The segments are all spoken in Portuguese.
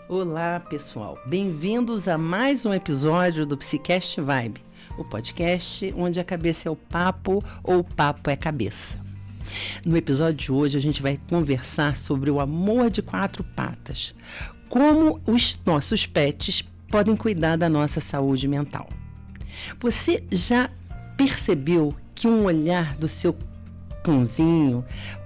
Olá, pessoal. Bem-vindos a mais um episódio do Psicast Vibe, o podcast onde a cabeça é o papo ou o papo é a cabeça. No episódio de hoje, a gente vai conversar sobre o amor de quatro patas, como os nossos pets podem cuidar da nossa saúde mental. Você já percebeu que um olhar do seu cãozinho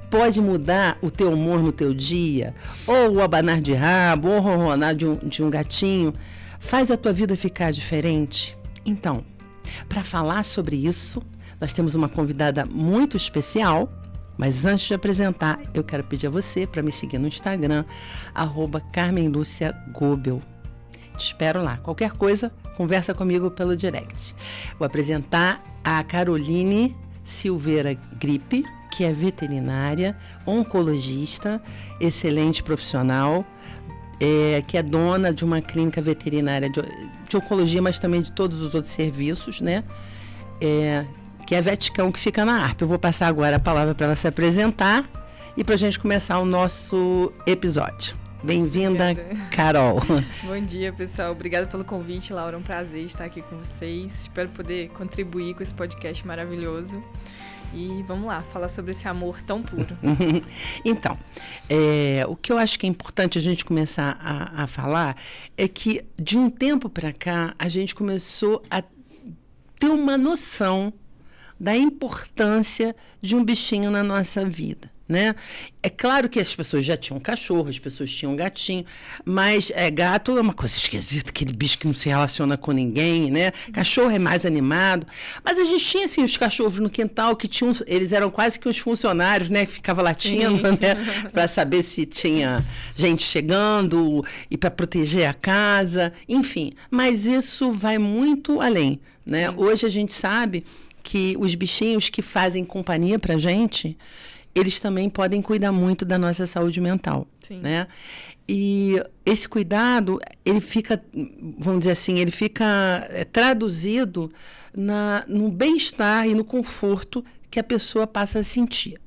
pode mudar o teu humor no teu dia? Ou o abanar de rabo, ou o ronronar de um gatinho, faz a tua vida ficar diferente? Então, para falar sobre isso, nós temos uma convidada muito especial, mas antes de apresentar, eu quero pedir a você para me seguir no Instagram, @CarmenLúciaGobel. Te espero lá. Qualquer coisa, conversa comigo pelo direct. Vou apresentar a Caroline Silveira Gripe, que é veterinária, oncologista, excelente profissional, que é dona de uma clínica veterinária de oncologia, mas também de todos os outros serviços, né? Que é a Veticão, que fica na Arpa. Eu vou passar agora a palavra para ela se apresentar e para a gente começar o nosso episódio. Bem-vinda, Obrigada. Carol. Bom dia, pessoal. Obrigada pelo convite, Laura. É um prazer estar aqui com vocês. Espero poder contribuir com esse podcast maravilhoso. E vamos lá, falar sobre esse amor tão puro. Então, o que eu acho que é importante a gente começar a falar é que, de um tempo para cá, a gente começou a ter uma noção da importância de um bichinho na nossa vida, né? É claro que as pessoas já tinham cachorro, as pessoas tinham gatinho, mas gato é uma coisa esquisita, aquele bicho que não se relaciona com ninguém, né? Cachorro é mais animado, mas a gente tinha, assim, os cachorros no quintal que tinham, eles eram quase que os funcionários, né? Que ficava latindo, né? Para saber se tinha gente chegando e para proteger a casa, enfim. Mas isso vai muito além, né? Sim. Hoje a gente sabe que os bichinhos que fazem companhia pra gente, eles também podem cuidar muito da nossa saúde mental, Sim. né? E esse cuidado, ele fica, vamos dizer assim, ele fica traduzido no bem-estar e no conforto que a pessoa passa a sentir,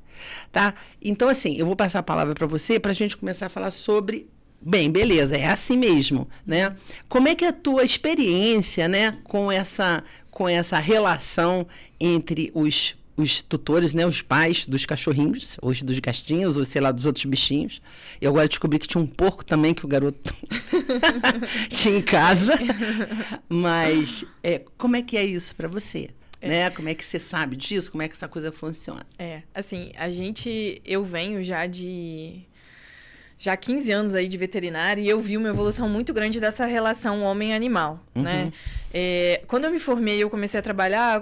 tá? Então, assim, eu vou passar a palavra para você para a gente começar a falar sobre... Bem, beleza, é assim mesmo, né? Como é que é a tua experiência, né, com essa relação entre os tutores, né, os pais dos cachorrinhos, ou dos gatinhos, ou sei lá, dos outros bichinhos? Eu agora descobri que tinha um porco também que o garoto tinha em casa. Mas como é que é isso para você? Né? Como é que você sabe disso? Como é que essa coisa funciona? Assim, eu venho já 15 anos aí de veterinária e eu vi uma evolução muito grande dessa relação homem-animal, né? Quando eu me formei, eu comecei a trabalhar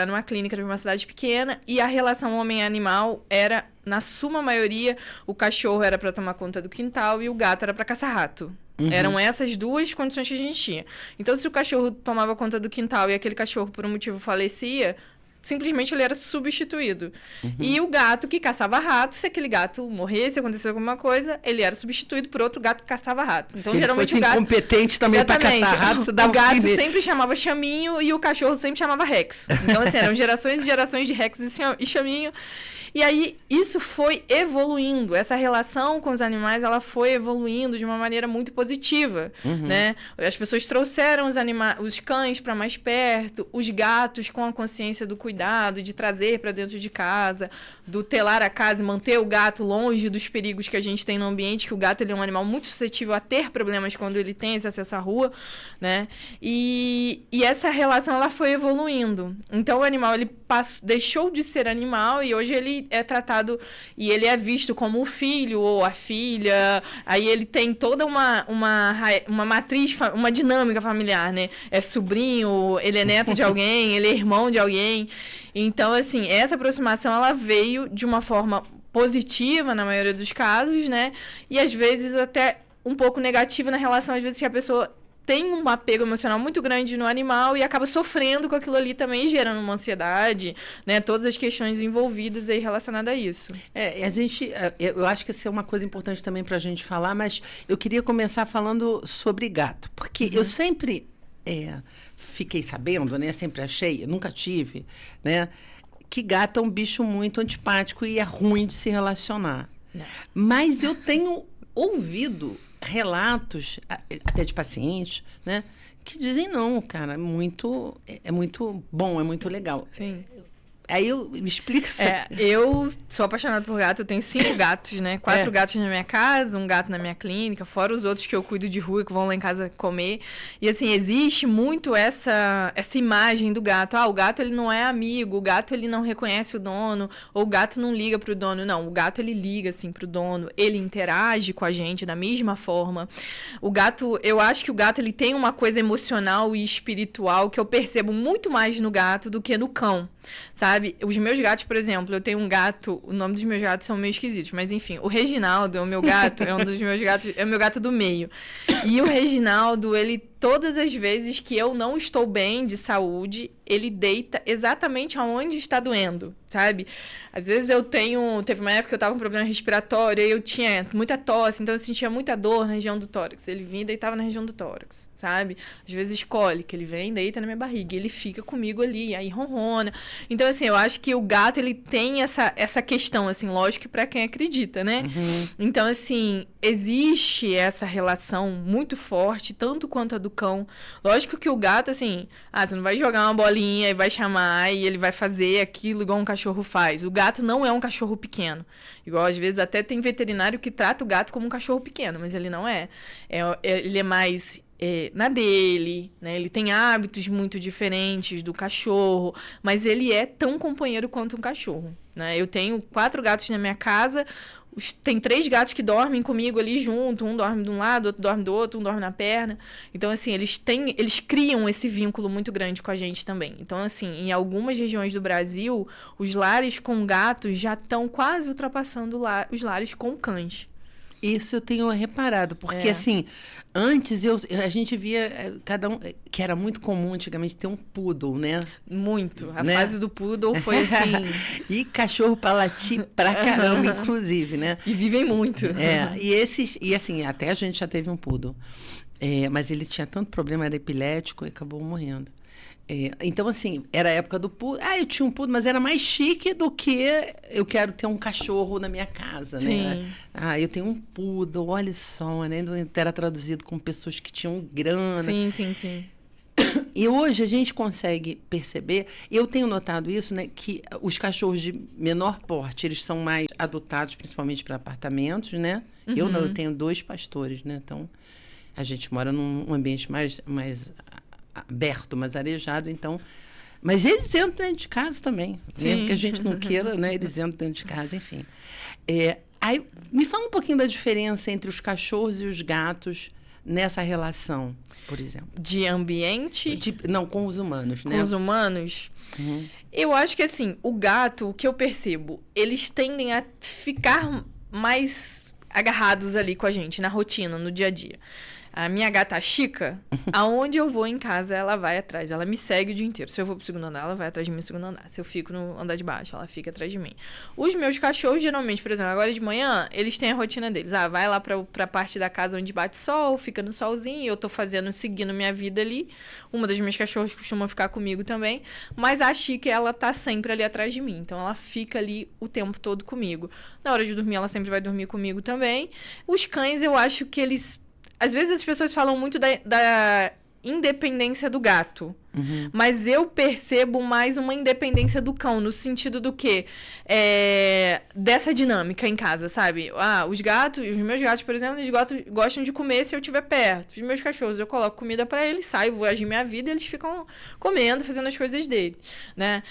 numa clínica de uma cidade pequena e a relação homem-animal era, na suma maioria, o cachorro era para tomar conta do quintal e o gato era para caçar rato. Eram essas duas condições que a gente tinha. Então, se o cachorro tomava conta do quintal e aquele cachorro, por um motivo, falecia... simplesmente ele era substituído. E o gato que caçava rato, se aquele gato morresse, acontecesse alguma coisa, ele era substituído por outro gato que caçava rato. Então, se geralmente ele fosse o gato... incompetente também para caçar rato, você dava o gato sempre chamava Chaminho e o cachorro sempre chamava Rex. Então, assim, eram gerações e gerações de Rex e Chaminho. E aí, isso foi evoluindo. Essa relação com os animais, ela foi evoluindo de uma maneira muito positiva, né? As pessoas trouxeram os cães para mais perto, os gatos com a consciência do cuidado, de trazer para dentro de casa, do telar a casa e manter o gato longe dos perigos que a gente tem no ambiente, que o gato ele é um animal muito suscetível a ter problemas quando ele tem esse acesso à rua, né? E essa relação, ela foi evoluindo. Então, o animal, ele deixou de ser animal e hoje ele é tratado e ele é visto como o filho ou a filha. Aí ele tem toda uma matriz, uma dinâmica familiar, né? É sobrinho, ele é neto de alguém, ele é irmão de alguém. Então, assim, essa aproximação, ela veio de uma forma positiva na maioria dos casos, né? E às vezes até um pouco negativa na relação, às vezes, que a pessoa tem um apego emocional muito grande no animal e acaba sofrendo com aquilo ali também, gerando uma ansiedade, né? Todas as questões envolvidas aí relacionadas a isso. Eu acho que isso é uma coisa importante também para a gente falar, mas eu queria começar falando sobre gato, porque eu sempre fiquei sabendo, né? Sempre achei, nunca tive, né? Que gato é um bicho muito antipático e é ruim de se relacionar. Não. Mas eu tenho ouvido relatos, até de pacientes, né? Que dizem, não, cara, é muito bom, é muito legal. Sim. Aí me explica isso. Eu sou apaixonada por gato, eu tenho 5 gatos, né? 4 gatos na minha casa, um gato na minha clínica, fora os outros que eu cuido de rua, que vão lá em casa comer. E assim, existe muito essa imagem do gato. O gato ele não é amigo, o gato ele não reconhece o dono, ou o gato não liga pro dono. Não, o gato ele liga assim pro dono, ele interage com a gente da mesma forma. O gato, eu acho que o gato ele tem uma coisa emocional e espiritual que eu percebo muito mais no gato do que no cão. Sabe? Os meus gatos, por exemplo, eu tenho um gato, o nome dos meus gatos são meio esquisitos, mas enfim, o Reginaldo é o meu gato, é um dos meus gatos, é o meu gato do meio. E o Reginaldo, ele, todas as vezes que eu não estou bem de saúde, ele deita exatamente aonde está doendo, sabe? Às vezes teve uma época que eu tava com problema respiratório, e eu tinha muita tosse, então eu sentia muita dor na região do tórax. Ele vinha e deitava na região do tórax, sabe? Às vezes cólica, ele vem e deita na minha barriga, e ele fica comigo ali, aí ronrona. Então, assim, eu acho que o gato, ele tem essa questão, assim, lógico que pra quem acredita, né? Uhum. Então, assim, existe essa relação muito forte, tanto quanto a do cão. Lógico que o gato, assim, você não vai jogar uma bolinha e vai chamar e ele vai fazer aquilo igual um cachorro faz. O gato não é um cachorro pequeno. Igual, às vezes, até tem veterinário que trata o gato como um cachorro pequeno, mas ele não é. Ele é mais... na dele, né? Ele tem hábitos muito diferentes do cachorro, mas ele é tão companheiro quanto um cachorro, né? Eu tenho 4 gatos na minha casa, tem 3 gatos que dormem comigo ali junto, um dorme de um lado, outro dorme do outro, um dorme na perna. Então, assim, eles criam esse vínculo muito grande com a gente também. Então, assim, em algumas regiões do Brasil, os lares com gatos já estão quase ultrapassando os lares com cães. Isso eu tenho reparado, porque assim, antes a gente via cada um, que era muito comum antigamente ter um poodle, né? Muito. A fase do poodle foi assim... E cachorro pra latir pra caramba, inclusive, né? E vivem muito. E assim, até a gente já teve um poodle. Mas ele tinha tanto problema, era epilético e acabou morrendo. Então, assim, era a época do poodle. Eu tinha um poodle, mas era mais chique do que eu quero ter um cachorro na minha casa, né? Eu tenho um poodle, olha só, né? Era traduzido com pessoas que tinham grana. Sim. E hoje a gente consegue perceber, eu tenho notado isso, né? Que os cachorros de menor porte, eles são mais adotados, principalmente para apartamentos, né? Uhum. Eu tenho 2 pastores, né? Então, a gente mora num ambiente mais aberto, mais arejado, então... Mas eles entram dentro de casa também. Mesmo que a gente não queira, né? Eles entram dentro de casa, enfim. Aí, me fala um pouquinho da diferença entre os cachorros e os gatos nessa relação, por exemplo. De ambiente? Não, com os humanos, né? Com os humanos? Uhum. Eu acho que, assim, o gato, o que eu percebo, eles tendem a ficar mais agarrados ali com a gente, na rotina, no dia a dia. A minha gata Chica, aonde eu vou em casa, ela vai atrás. Ela me segue o dia inteiro. Se eu vou pro segundo andar, ela vai atrás de mim no segundo andar. Se eu fico no andar de baixo, ela fica atrás de mim. Os meus cachorros, geralmente, por exemplo, agora de manhã, eles têm a rotina deles. Vai lá pra parte da casa onde bate sol, fica no solzinho. Eu tô seguindo minha vida ali. Uma das minhas cachorras costuma ficar comigo também. Mas a Chica, ela tá sempre ali atrás de mim. Então, ela fica ali o tempo todo comigo. Na hora de dormir, ela sempre vai dormir comigo também. Os cães, eu acho que eles... Às vezes as pessoas falam muito da independência do gato. Uhum. Mas eu percebo mais uma independência do cão, no sentido do quê? Dessa dinâmica em casa, sabe? Os meus gatos, por exemplo, eles gostam de comer se eu estiver perto. Os meus cachorros, eu coloco comida pra eles, saio, vou agir minha vida e eles ficam comendo, fazendo as coisas deles, né?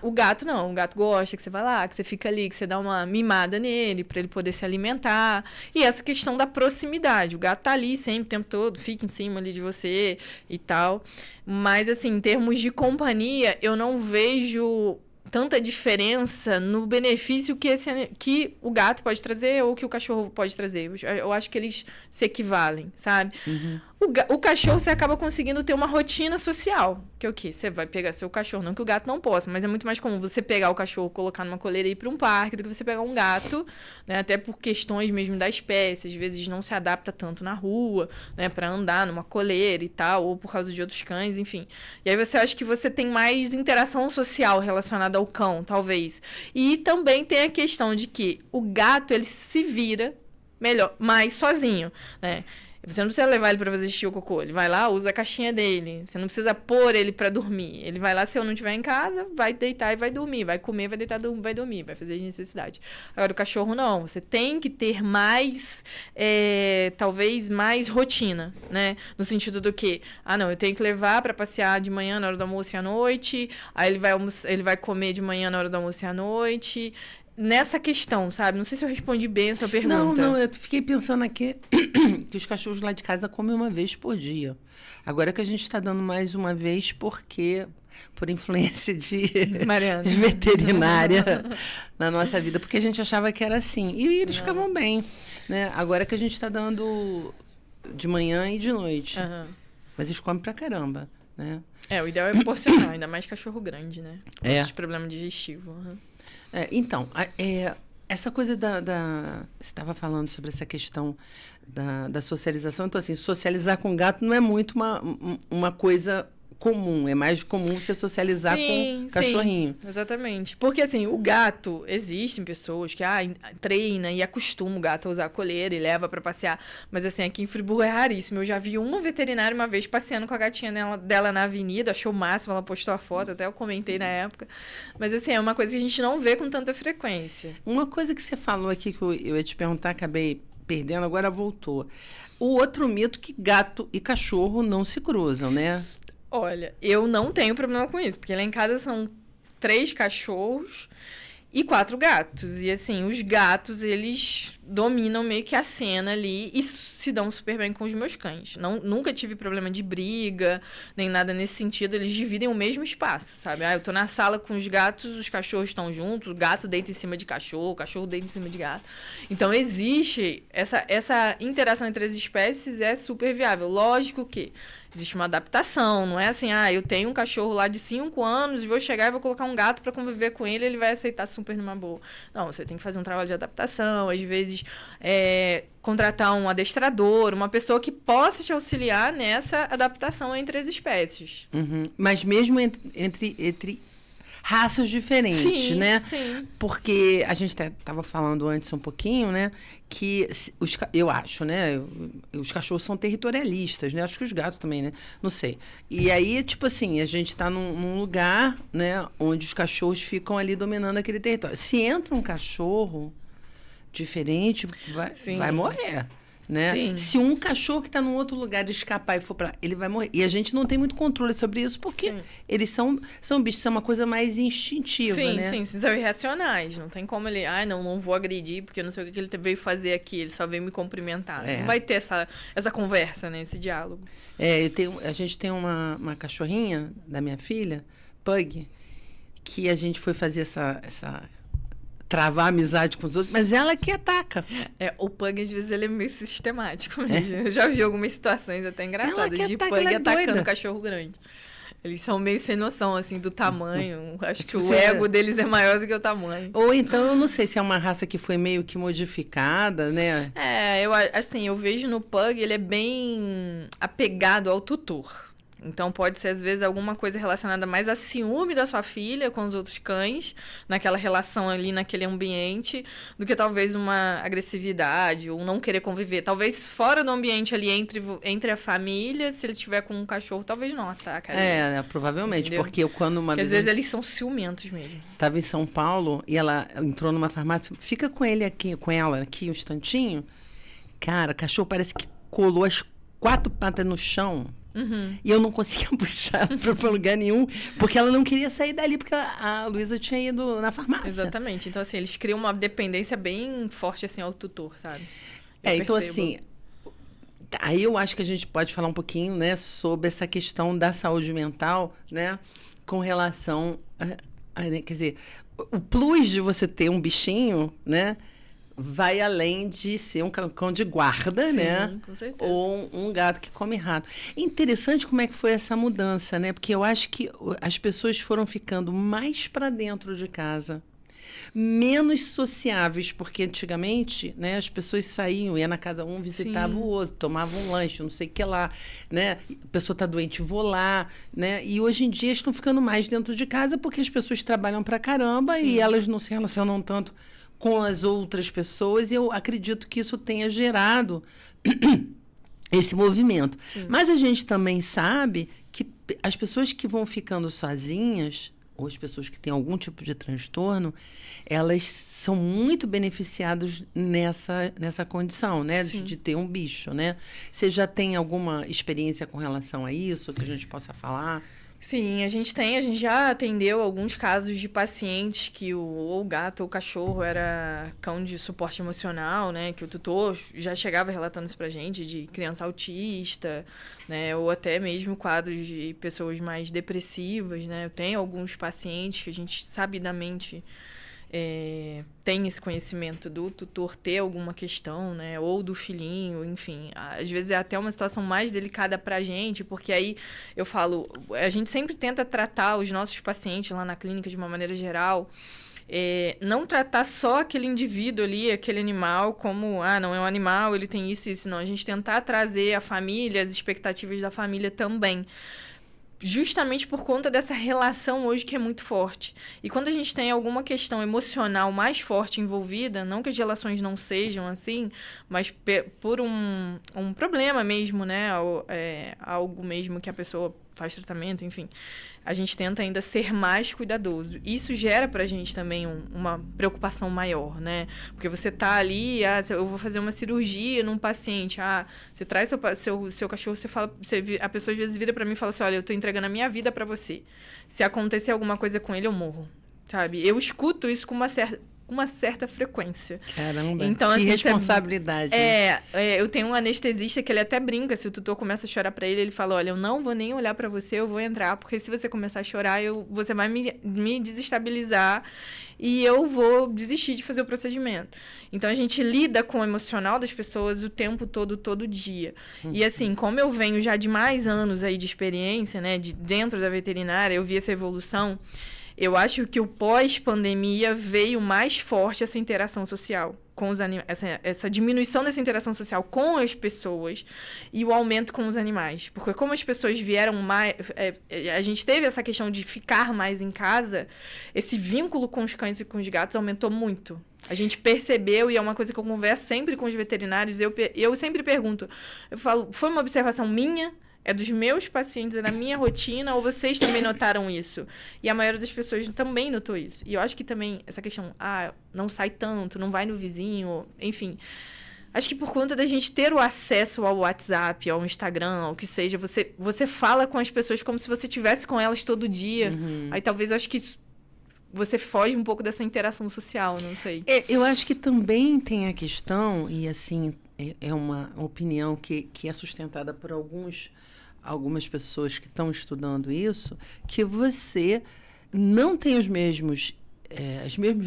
O gato não, o gato gosta que você vai lá, que você fica ali, que você dá uma mimada nele pra ele poder se alimentar. E essa questão da proximidade, o gato tá ali sempre, o tempo todo, fica em cima ali de você e tal. Mas, assim, em termos de companhia, eu não vejo tanta diferença no benefício que o gato pode trazer ou que o cachorro pode trazer. Eu acho que eles se equivalem, sabe? Uhum. O cachorro, você acaba conseguindo ter uma rotina social. Que é o quê? Você vai pegar seu cachorro. Não que o gato não possa, mas é muito mais comum você pegar o cachorro, colocar numa coleira e ir para um parque do que você pegar um gato, né? Até por questões mesmo da espécie. Às vezes não se adapta tanto na rua, né? Para andar numa coleira e tal, ou por causa de outros cães, enfim. E aí você acha que você tem mais interação social relacionada ao cão, talvez. E também tem a questão de que o gato, ele se vira melhor, mais sozinho, né? Você não precisa levar ele para fazer xixi ou cocô. Ele vai lá, usa a caixinha dele. Você não precisa pôr ele para dormir. Ele vai lá, se eu não estiver em casa, vai deitar e vai dormir. Vai comer, vai deitar, vai dormir. Vai fazer as necessidades. Agora, o cachorro não. Você tem que ter mais, talvez, mais rotina, né? No sentido do que, não, eu tenho que levar para passear de manhã na hora do almoço e à noite. Aí ele vai comer de manhã na hora do almoço e à noite. Nessa questão, sabe? Não sei se eu respondi bem a sua pergunta. Não, eu fiquei pensando aqui que os cachorros lá de casa comem uma vez por dia. Agora que a gente está dando mais uma vez porque por influência de veterinária na nossa vida, porque a gente achava que era assim. E eles ficavam bem, né? Agora que a gente está dando de manhã e de noite. Mas eles comem pra caramba, né? O ideal é porcionar, ainda mais cachorro grande, né? Esse problema digestivo. Então, essa coisa você estava falando sobre essa questão da socialização. Então, assim, socializar com gato não é muito uma coisa comum. É mais comum você socializar com cachorrinho. Sim, exatamente. Porque, assim, o gato, existem pessoas que treina e acostuma o gato a usar a coleira e leva pra passear. Mas, assim, aqui em Friburgo é raríssimo. Eu já vi uma veterinária uma vez passeando com a gatinha dela na avenida. Achou o máximo, ela postou a foto, até eu comentei na época. Mas, assim, é uma coisa que a gente não vê com tanta frequência. Uma coisa que você falou aqui que eu ia te perguntar, acabei perdendo, agora voltou. O outro mito que gato e cachorro não se cruzam, né? Olha, eu não tenho problema com isso, porque lá em casa são 3 cachorros e 4 gatos. E, assim, os gatos, eles dominam meio que a cena ali e se dão super bem com os meus cães. Nunca tive problema de briga, nem nada nesse sentido. Eles dividem o mesmo espaço, sabe? Eu tô na sala com os gatos, os cachorros estão juntos, o gato deita em cima de cachorro, o cachorro deita em cima de gato. Então, existe essa interação entre as espécies é super viável. Lógico que existe uma adaptação, não é assim, eu tenho um cachorro lá de 5 anos e vou chegar e vou colocar um gato para conviver com ele, ele vai aceitar super numa boa. Não, você tem que fazer um trabalho de adaptação, às vezes contratar um adestrador, uma pessoa que possa te auxiliar nessa adaptação entre as espécies. Mas mesmo entre raças diferentes, né? Sim. Porque a gente estava falando antes um pouquinho, né? Que eu acho, né? Os cachorros são territorialistas, né? Acho que os gatos também, né? Não sei. E aí, tipo assim, a gente está num lugar, né? Onde os cachorros ficam ali dominando aquele território. Se entra um cachorro diferente, vai morrer. Né? Sim. Se um cachorro que está num outro lugar escapar e for para ele vai morrer. E a gente não tem muito controle sobre isso porque eles são bichos, são uma coisa mais instintiva, né? Sim, são irracionais. Não tem como ele, não vou agredir porque eu não sei o que ele veio fazer aqui, ele só veio me cumprimentar. Não vai ter essa conversa, né? Esse diálogo. A gente tem uma cachorrinha da minha filha, Pug, que a gente foi fazer essa travar amizade com os outros, mas ela que ataca. O Pug, às vezes, ele é meio sistemático mesmo. Eu já vi algumas situações até engraçadas de Pug atacando cachorro grande. Eles são meio sem noção, assim, do tamanho. Acho que o ego deles é maior do que o tamanho. Ou então, eu não sei se é uma raça que foi meio que modificada, né? Eu vejo no Pug, ele é bem apegado ao tutor. Então, pode ser, às vezes, alguma coisa relacionada mais a ciúme da sua filha com os outros cães, naquela relação ali, naquele ambiente, do que talvez uma agressividade ou não querer conviver. Talvez fora do ambiente ali, entre a família, se ele tiver com um cachorro, talvez não ataque. Provavelmente. Entendeu? Porque às vezes eles são ciumentos mesmo. Estava em São Paulo e ela entrou numa farmácia, fica com ela aqui um instantinho. Cara, o cachorro parece que colou as 4 patas no chão. E eu não conseguia puxar para lugar nenhum, porque ela não queria sair dali, porque a Luísa tinha ido na farmácia. Exatamente. Então, assim, eles criam uma dependência bem forte, assim, ao tutor, sabe? Então, assim, aí eu acho que a gente pode falar um pouquinho, né, sobre essa questão da saúde mental, né, com relação quer dizer, o plus de você ter um bichinho, né, vai além de ser um cão de guarda, né? Com certeza. Ou um gato que come rato. É interessante como é que foi essa mudança, né? Porque eu acho que as pessoas foram ficando mais para dentro de casa, menos sociáveis, porque antigamente, né, as pessoas saíam, ia na casa um, visitava o outro, tomava um lanche, não sei o que lá, né? A pessoa está doente, vou lá, né? E hoje em dia estão ficando mais dentro de casa porque as pessoas trabalham pra caramba e elas não se relacionam tanto com as outras pessoas, e eu acredito que isso tenha gerado esse movimento. Sim. Mas a gente também sabe que as pessoas que vão ficando sozinhas, ou as pessoas que têm algum tipo de transtorno, elas são muito beneficiadas nessa condição, né? De ter um bicho, né? Você já tem alguma experiência com relação a isso, que a gente possa falar? Sim, a gente já atendeu alguns casos de pacientes que ou o gato ou o cachorro era cão de suporte emocional, né? Que o tutor já chegava relatando isso pra gente, de criança autista, né? Ou até mesmo quadros de pessoas mais depressivas, né? Eu tenho alguns pacientes que a gente sabidamente tem esse conhecimento do tutor ter alguma questão, né? Ou do filhinho, enfim. Às vezes é até uma situação mais delicada pra gente, porque aí eu falo, a gente sempre tenta tratar os nossos pacientes lá na clínica de uma maneira geral, não tratar só aquele indivíduo ali, aquele animal, como, não é um animal, ele tem isso e isso, não. A gente tentar trazer a família, as expectativas da família também. Justamente por conta dessa relação hoje que é muito forte. E quando a gente tem alguma questão emocional mais forte envolvida, não que as relações não sejam assim, mas por um problema mesmo, né? Algo mesmo que a pessoa faz tratamento, enfim. A gente tenta ainda ser mais cuidadoso. Isso gera pra gente também uma preocupação maior, né? Porque você tá ali, eu vou fazer uma cirurgia num paciente, você traz seu cachorro, a pessoa às vezes vira pra mim e fala assim, olha, eu tô entregando a minha vida pra você. Se acontecer alguma coisa com ele, eu morro, sabe? Eu escuto isso com uma certa frequência. Caramba, então, que assim, responsabilidade. Né? Eu tenho um anestesista que ele até brinca, se o tutor começa a chorar pra ele, ele fala, olha, eu não vou nem olhar pra você, eu vou entrar, porque se você começar a chorar, você vai me desestabilizar e eu vou desistir de fazer o procedimento. Então, a gente lida com o emocional das pessoas o tempo todo dia. E assim, como eu venho já de mais anos aí de experiência, né, dentro da veterinária, eu vi essa evolução. Eu acho que o pós-pandemia veio mais forte essa interação social com os animais, essa diminuição dessa interação social com as pessoas e o aumento com os animais. Porque como as pessoas vieram mais... a gente teve essa questão de ficar mais em casa, esse vínculo com os cães e com os gatos aumentou muito. A gente percebeu, e é uma coisa que eu converso sempre com os veterinários, eu sempre pergunto, eu falo, foi uma observação minha? É dos meus pacientes, é da minha rotina, ou vocês também notaram isso? E a maioria das pessoas também notou isso. E eu acho que também essa questão, não sai tanto, não vai no vizinho, enfim. Acho que por conta da gente ter o acesso ao WhatsApp, ao Instagram, ao que seja, você fala com as pessoas como se você estivesse com elas todo dia. Aí talvez eu acho que você foge um pouco dessa interação social, não sei. Eu acho que também tem a questão, e assim, é uma opinião que é sustentada por algumas pessoas que estão estudando isso, que você não tem os mesmos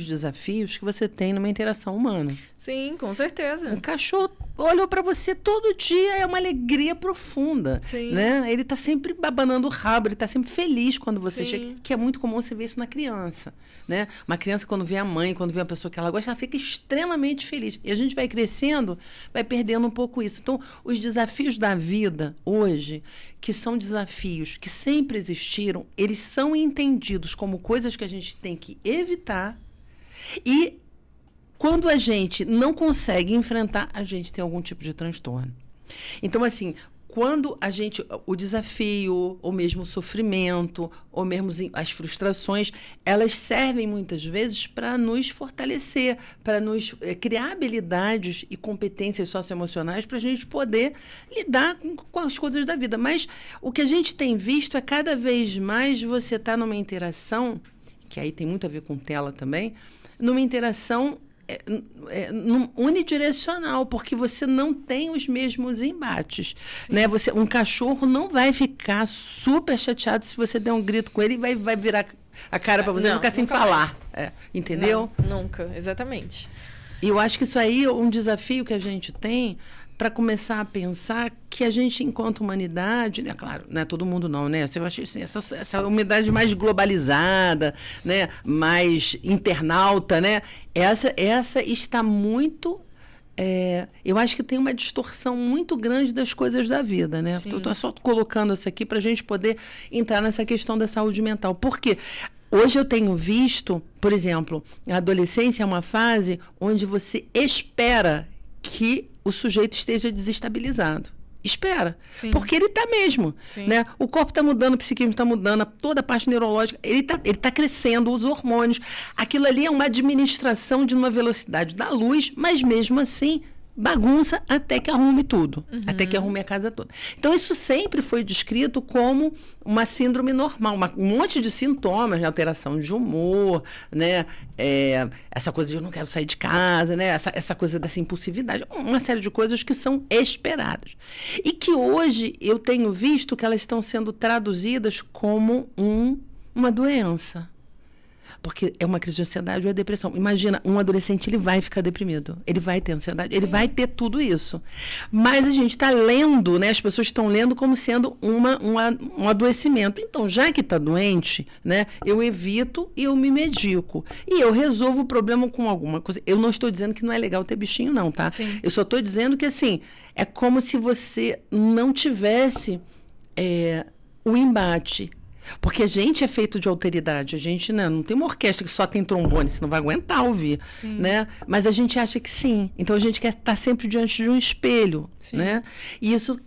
desafios que você tem numa interação humana. Sim, com certeza. Um cachorro olhou para você todo dia, é uma alegria profunda. Sim. Né? Ele está sempre abanando o rabo, ele está sempre feliz quando você Sim. chega, que é muito comum você ver isso na criança. Né? Uma criança, quando vê a mãe, quando vê uma pessoa que ela gosta, ela fica extremamente feliz. E a gente vai crescendo, vai perdendo um pouco isso. Então, os desafios da vida hoje, que são desafios que sempre existiram, eles são entendidos como coisas que a gente tem que evitar, e quando a gente não consegue enfrentar, a gente tem algum tipo de transtorno. Então, assim, quando o desafio, ou mesmo o sofrimento, ou mesmo as frustrações, elas servem muitas vezes para nos fortalecer, para nos criar habilidades e competências socioemocionais para a gente poder lidar com as coisas da vida. Mas o que a gente tem visto é cada vez mais você estar numa interação, que aí tem muito a ver com tela também, numa interação unidirecional, porque você não tem os mesmos embates. Né? Um cachorro não vai ficar super chateado se você der um grito com ele e vai virar a cara para você e ficar sem falar. Entendeu? Não, nunca, exatamente. E eu acho que isso aí é um desafio que a gente tem para começar a pensar que a gente, enquanto humanidade, né, claro, não é todo mundo não, né? Eu acho assim, essa humanidade mais globalizada, né, mais internauta, né? Essa está muito... eu acho que tem uma distorção muito grande das coisas da vida, né? Estou só colocando isso aqui para a gente poder entrar nessa questão da saúde mental. Por quê? Hoje eu tenho visto, por exemplo, a adolescência é uma fase onde você espera que o sujeito esteja desestabilizado. Espera. Sim. Porque ele está mesmo. Né? O corpo está mudando, o psiquismo está mudando, toda a parte neurológica, ele tá crescendo, os hormônios. Aquilo ali é uma administração de uma velocidade da luz, mas mesmo assim bagunça até que arrume tudo, até que arrume a casa toda. Então, isso sempre foi descrito como uma síndrome normal, um monte de sintomas, né? Alteração de humor, né? Essa coisa de eu não quero sair de casa, né? Essa coisa dessa impulsividade, uma série de coisas que são esperadas. E que hoje eu tenho visto que elas estão sendo traduzidas como uma doença. Porque é uma crise de ansiedade ou é depressão. Imagina, um adolescente, ele vai ficar deprimido. Ele vai ter ansiedade, ele vai ter tudo isso. Mas a gente está lendo, né? As pessoas estão lendo como sendo um adoecimento. Então, já que está doente, né? Eu evito e eu me medico. E eu resolvo o problema com alguma coisa. Eu não estou dizendo que não é legal ter bichinho, não, tá? Sim. Eu só estou dizendo que, assim, é como se você não tivesse o embate. Porque a gente é feito de alteridade, a gente não tem uma orquestra que só tem trombone, você não vai aguentar ouvir, né? Mas a gente acha que sim, então a gente quer estar sempre diante de um espelho, né? E isso,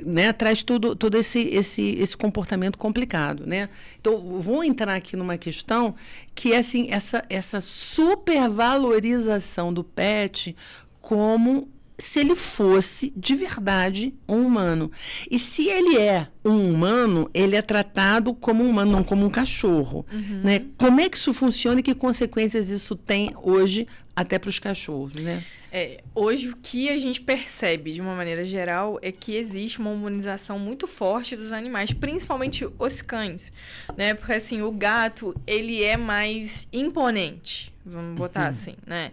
né, traz todo esse comportamento complicado, né? Então, vou entrar aqui numa questão que é assim, essa supervalorização do pet como se ele fosse de verdade um humano. E se ele é um humano, ele é tratado como um humano, não como um cachorro. Né? Como é que isso funciona e que consequências isso tem hoje até para os cachorros, né? Hoje o que a gente percebe, de uma maneira geral, é que existe uma humanização muito forte dos animais, principalmente os cães, né? Porque, assim, o gato, ele é mais imponente, vamos botar assim, né?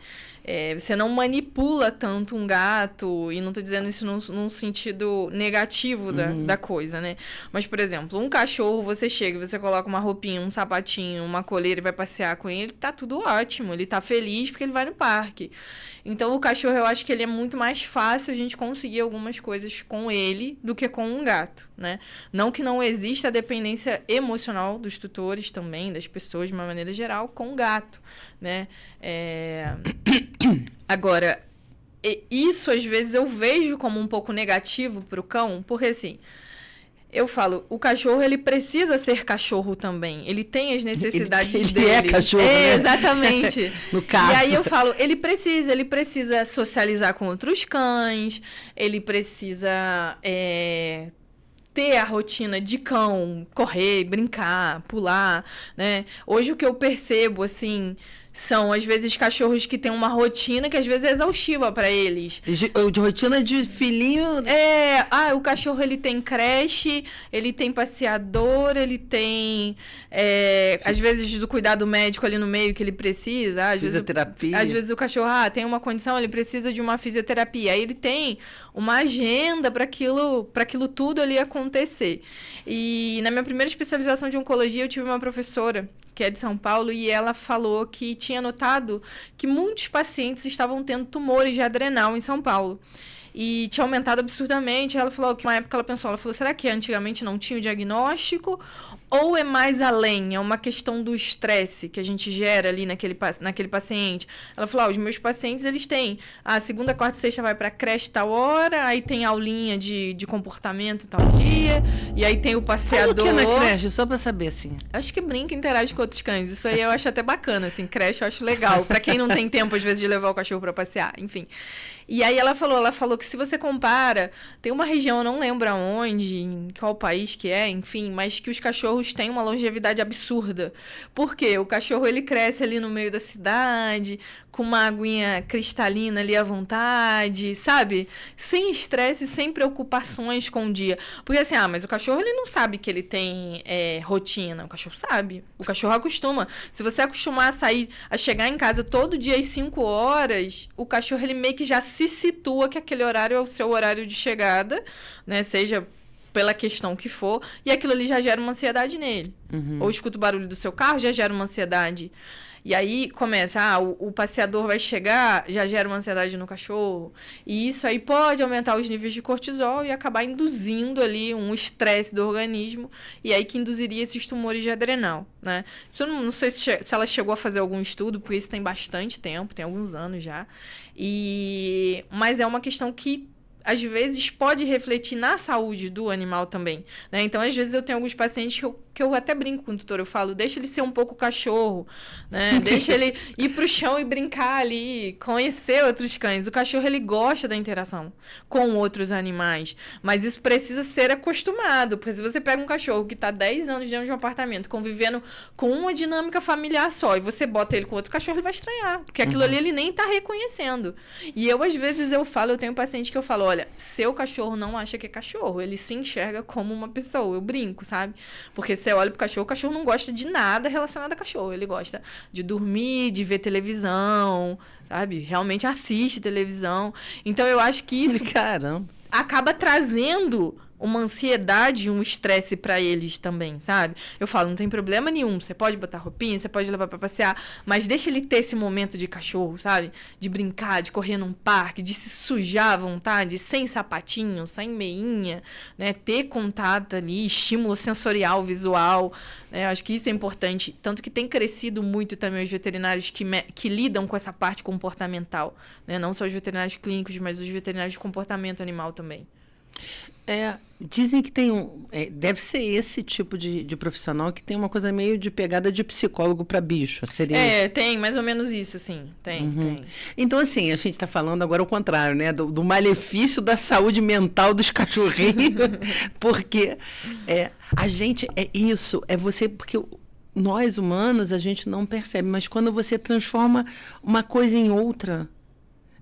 Você não manipula tanto um gato, e não estou dizendo isso num sentido negativo da coisa, né? Mas, por exemplo, um cachorro, você chega e você coloca uma roupinha, um sapatinho, uma coleira e vai passear com ele, tá tudo ótimo, ele tá feliz porque ele vai no parque. Então, o cachorro, eu acho que ele é muito mais fácil a gente conseguir algumas coisas com ele do que com um gato, né? Não que não exista a dependência emocional dos tutores também, das pessoas de uma maneira geral, com o gato, né? Agora, isso às vezes eu vejo como um pouco negativo pro cão, porque assim, eu falo, o cachorro, ele precisa ser cachorro também. Ele tem as necessidades dele. Ele é cachorro, né? Exatamente. No caso. E aí eu falo, ele precisa socializar com outros cães, ele precisa ter a rotina de cão, correr, brincar, pular, né? Hoje o que eu percebo, assim, são, às vezes, cachorros que têm uma rotina que, às vezes, é exaustiva para eles. De rotina de filhinho... o cachorro, ele tem creche, ele tem passeador, ele tem, às vezes, do cuidado médico ali no meio que ele precisa. Fisioterapia. Às vezes, o cachorro, tem uma condição, ele precisa de uma fisioterapia. Aí ele tem uma agenda para aquilo tudo ali acontecer. E na minha primeira especialização de oncologia, eu tive uma professora que é de São Paulo, e ela falou que tinha notado que muitos pacientes estavam tendo tumores de adrenal em São Paulo. E tinha aumentado absurdamente. Ela falou que uma época ela falou, será que antigamente não tinha o diagnóstico? Ou é mais além? É uma questão do estresse que a gente gera ali naquele paciente. Ela falou, os meus pacientes, eles têm segunda, quarta e sexta vai pra creche tal hora, aí tem aulinha de comportamento tal dia, e aí tem o passeador. Faz o que na creche? Só pra saber, assim. Acho que brinca e interage com outros cães. Isso aí eu acho até bacana, assim, creche eu acho legal. Pra quem não tem tempo, às vezes, de levar o cachorro pra passear, enfim. E aí ela falou que se você compara, tem uma região, eu não lembro aonde, em qual país que é, enfim, mas que os cachorros têm uma longevidade absurda. Por quê? O cachorro, ele cresce ali no meio da cidade, com uma aguinha cristalina ali à vontade, sabe? Sem estresse, sem preocupações com o dia. Porque assim, mas o cachorro, ele não sabe que ele tem rotina. O cachorro sabe. O cachorro acostuma. Se você acostumar a chegar em casa todo dia às 5 horas, o cachorro, ele meio que já se situa que aquele horário é o seu horário de chegada, né? Seja pela questão que for, e aquilo ali já gera uma ansiedade nele. Ou escuta o barulho do seu carro, já gera uma ansiedade. E aí começa, o passeador vai chegar, já gera uma ansiedade no cachorro. E isso aí pode aumentar os níveis de cortisol e acabar induzindo ali um estresse do organismo. E aí que induziria esses tumores de adrenal, né? Eu não sei se ela chegou a fazer algum estudo, porque isso tem bastante tempo, tem alguns anos já. Mas é uma questão que às vezes pode refletir na saúde do animal também, né? Então, às vezes eu tenho alguns pacientes que eu até brinco com o tutor, eu falo, deixa ele ser um pouco cachorro, né? Deixa ele ir pro chão e brincar ali, conhecer outros cães. O cachorro, ele gosta da interação com outros animais, mas isso precisa ser acostumado, porque se você pega um cachorro que tá 10 anos dentro de um apartamento, convivendo com uma dinâmica familiar só, e você bota ele com outro cachorro, ele vai estranhar, porque aquilo ali ele nem tá reconhecendo. E eu, às vezes, eu tenho paciente que eu falo, olha, seu cachorro não acha que é cachorro, ele se enxerga como uma pessoa, eu brinco, sabe? Porque você olha pro cachorro, o cachorro não gosta de nada relacionado a cachorro, ele gosta de dormir, de ver televisão, sabe? Realmente assiste televisão. Então eu acho que isso acaba trazendo uma ansiedade, um estresse para eles também, sabe? Eu falo, não tem problema nenhum, você pode botar roupinha, você pode levar para passear, mas deixa ele ter esse momento de cachorro, sabe? De brincar, de correr num parque, de se sujar à vontade, sem sapatinho, sem meinha, né? Ter contato ali, estímulo sensorial, visual, né? Eu acho que isso é importante, tanto que tem crescido muito também os veterinários que lidam com essa parte comportamental, né? Não só os veterinários clínicos, mas os veterinários de comportamento animal também. Dizem que tem deve ser esse tipo de profissional que tem uma coisa meio de pegada de psicólogo para bicho. Seria... tem mais ou menos isso, sim. Tem. Então, assim, a gente está falando agora o contrário, né? Do malefício da saúde mental dos cachorrinhos. Porque a gente, porque nós humanos, a gente não percebe, mas quando você transforma uma coisa em outra,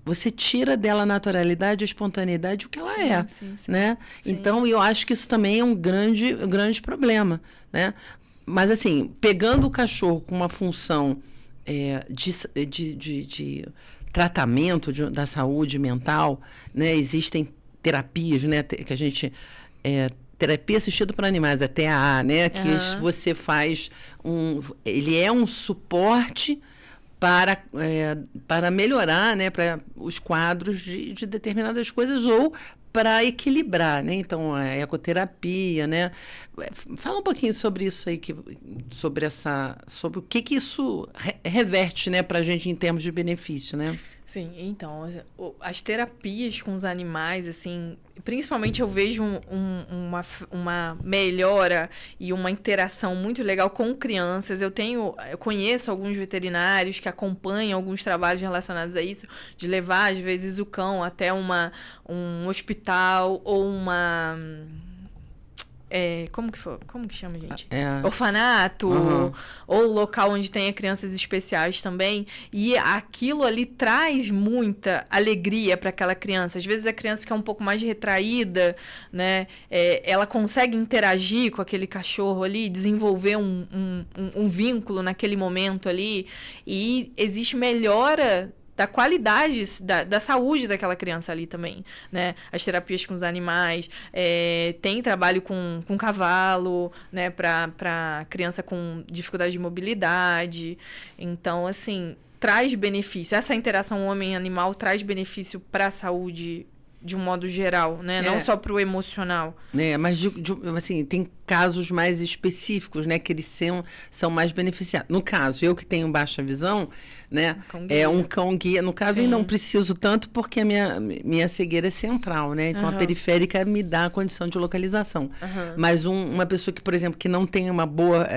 você tira dela a naturalidade, a espontaneidade, o que ela é, né? Sim. Então, eu acho que isso também é um grande problema, né? Mas, assim, pegando o cachorro com uma função de tratamento da saúde mental, né? Existem terapias, né? Que a gente... terapia assistida por animais, a TAA, né? Que você faz ele é um suporte para melhorar, né, para os quadros de determinadas coisas ou para equilibrar, né? Então, a ecoterapia, né? Fala um pouquinho sobre isso aí, sobre o que isso reverte, né, para a gente em termos de benefício, né? Sim, então, as terapias com os animais, assim, principalmente eu vejo uma melhora e uma interação muito legal com crianças. Eu conheço alguns veterinários que acompanham alguns trabalhos relacionados a isso, de levar, às vezes, o cão até um hospital ou uma... como que chama, gente? Orfanato, ou local onde tenha crianças especiais também. E aquilo ali traz muita alegria para aquela criança. Às vezes a criança que é um pouco mais retraída, né? Ela consegue interagir com aquele cachorro ali, desenvolver um vínculo naquele momento ali. E existe melhora da qualidade da saúde daquela criança ali também, né? As terapias com os animais, tem trabalho com cavalo, né? Para criança com dificuldade de mobilidade. Então, assim, traz benefício. Essa interação homem-animal traz benefício para a saúde de um modo geral, né? Não só para o emocional. Mas, assim, tem casos mais específicos, né? Que eles são mais beneficiados. No caso, eu que tenho baixa visão, né? Um cão-guia. No caso, eu não preciso tanto porque a minha cegueira é central, né? Então, a periférica me dá a condição de localização. Mas uma pessoa que, por exemplo, que não tem uma boa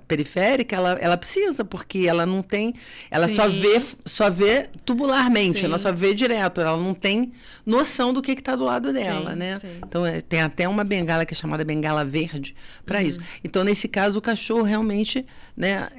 periférica, ela precisa, porque ela não tem... Ela só vê tubularmente, ela só vê direto. Ela não tem noção do que está do lado dela, né? Sim. Então, tem até uma bengala que é chamada bengala verde para isso. Então, nesse caso, o cachorro realmente, né?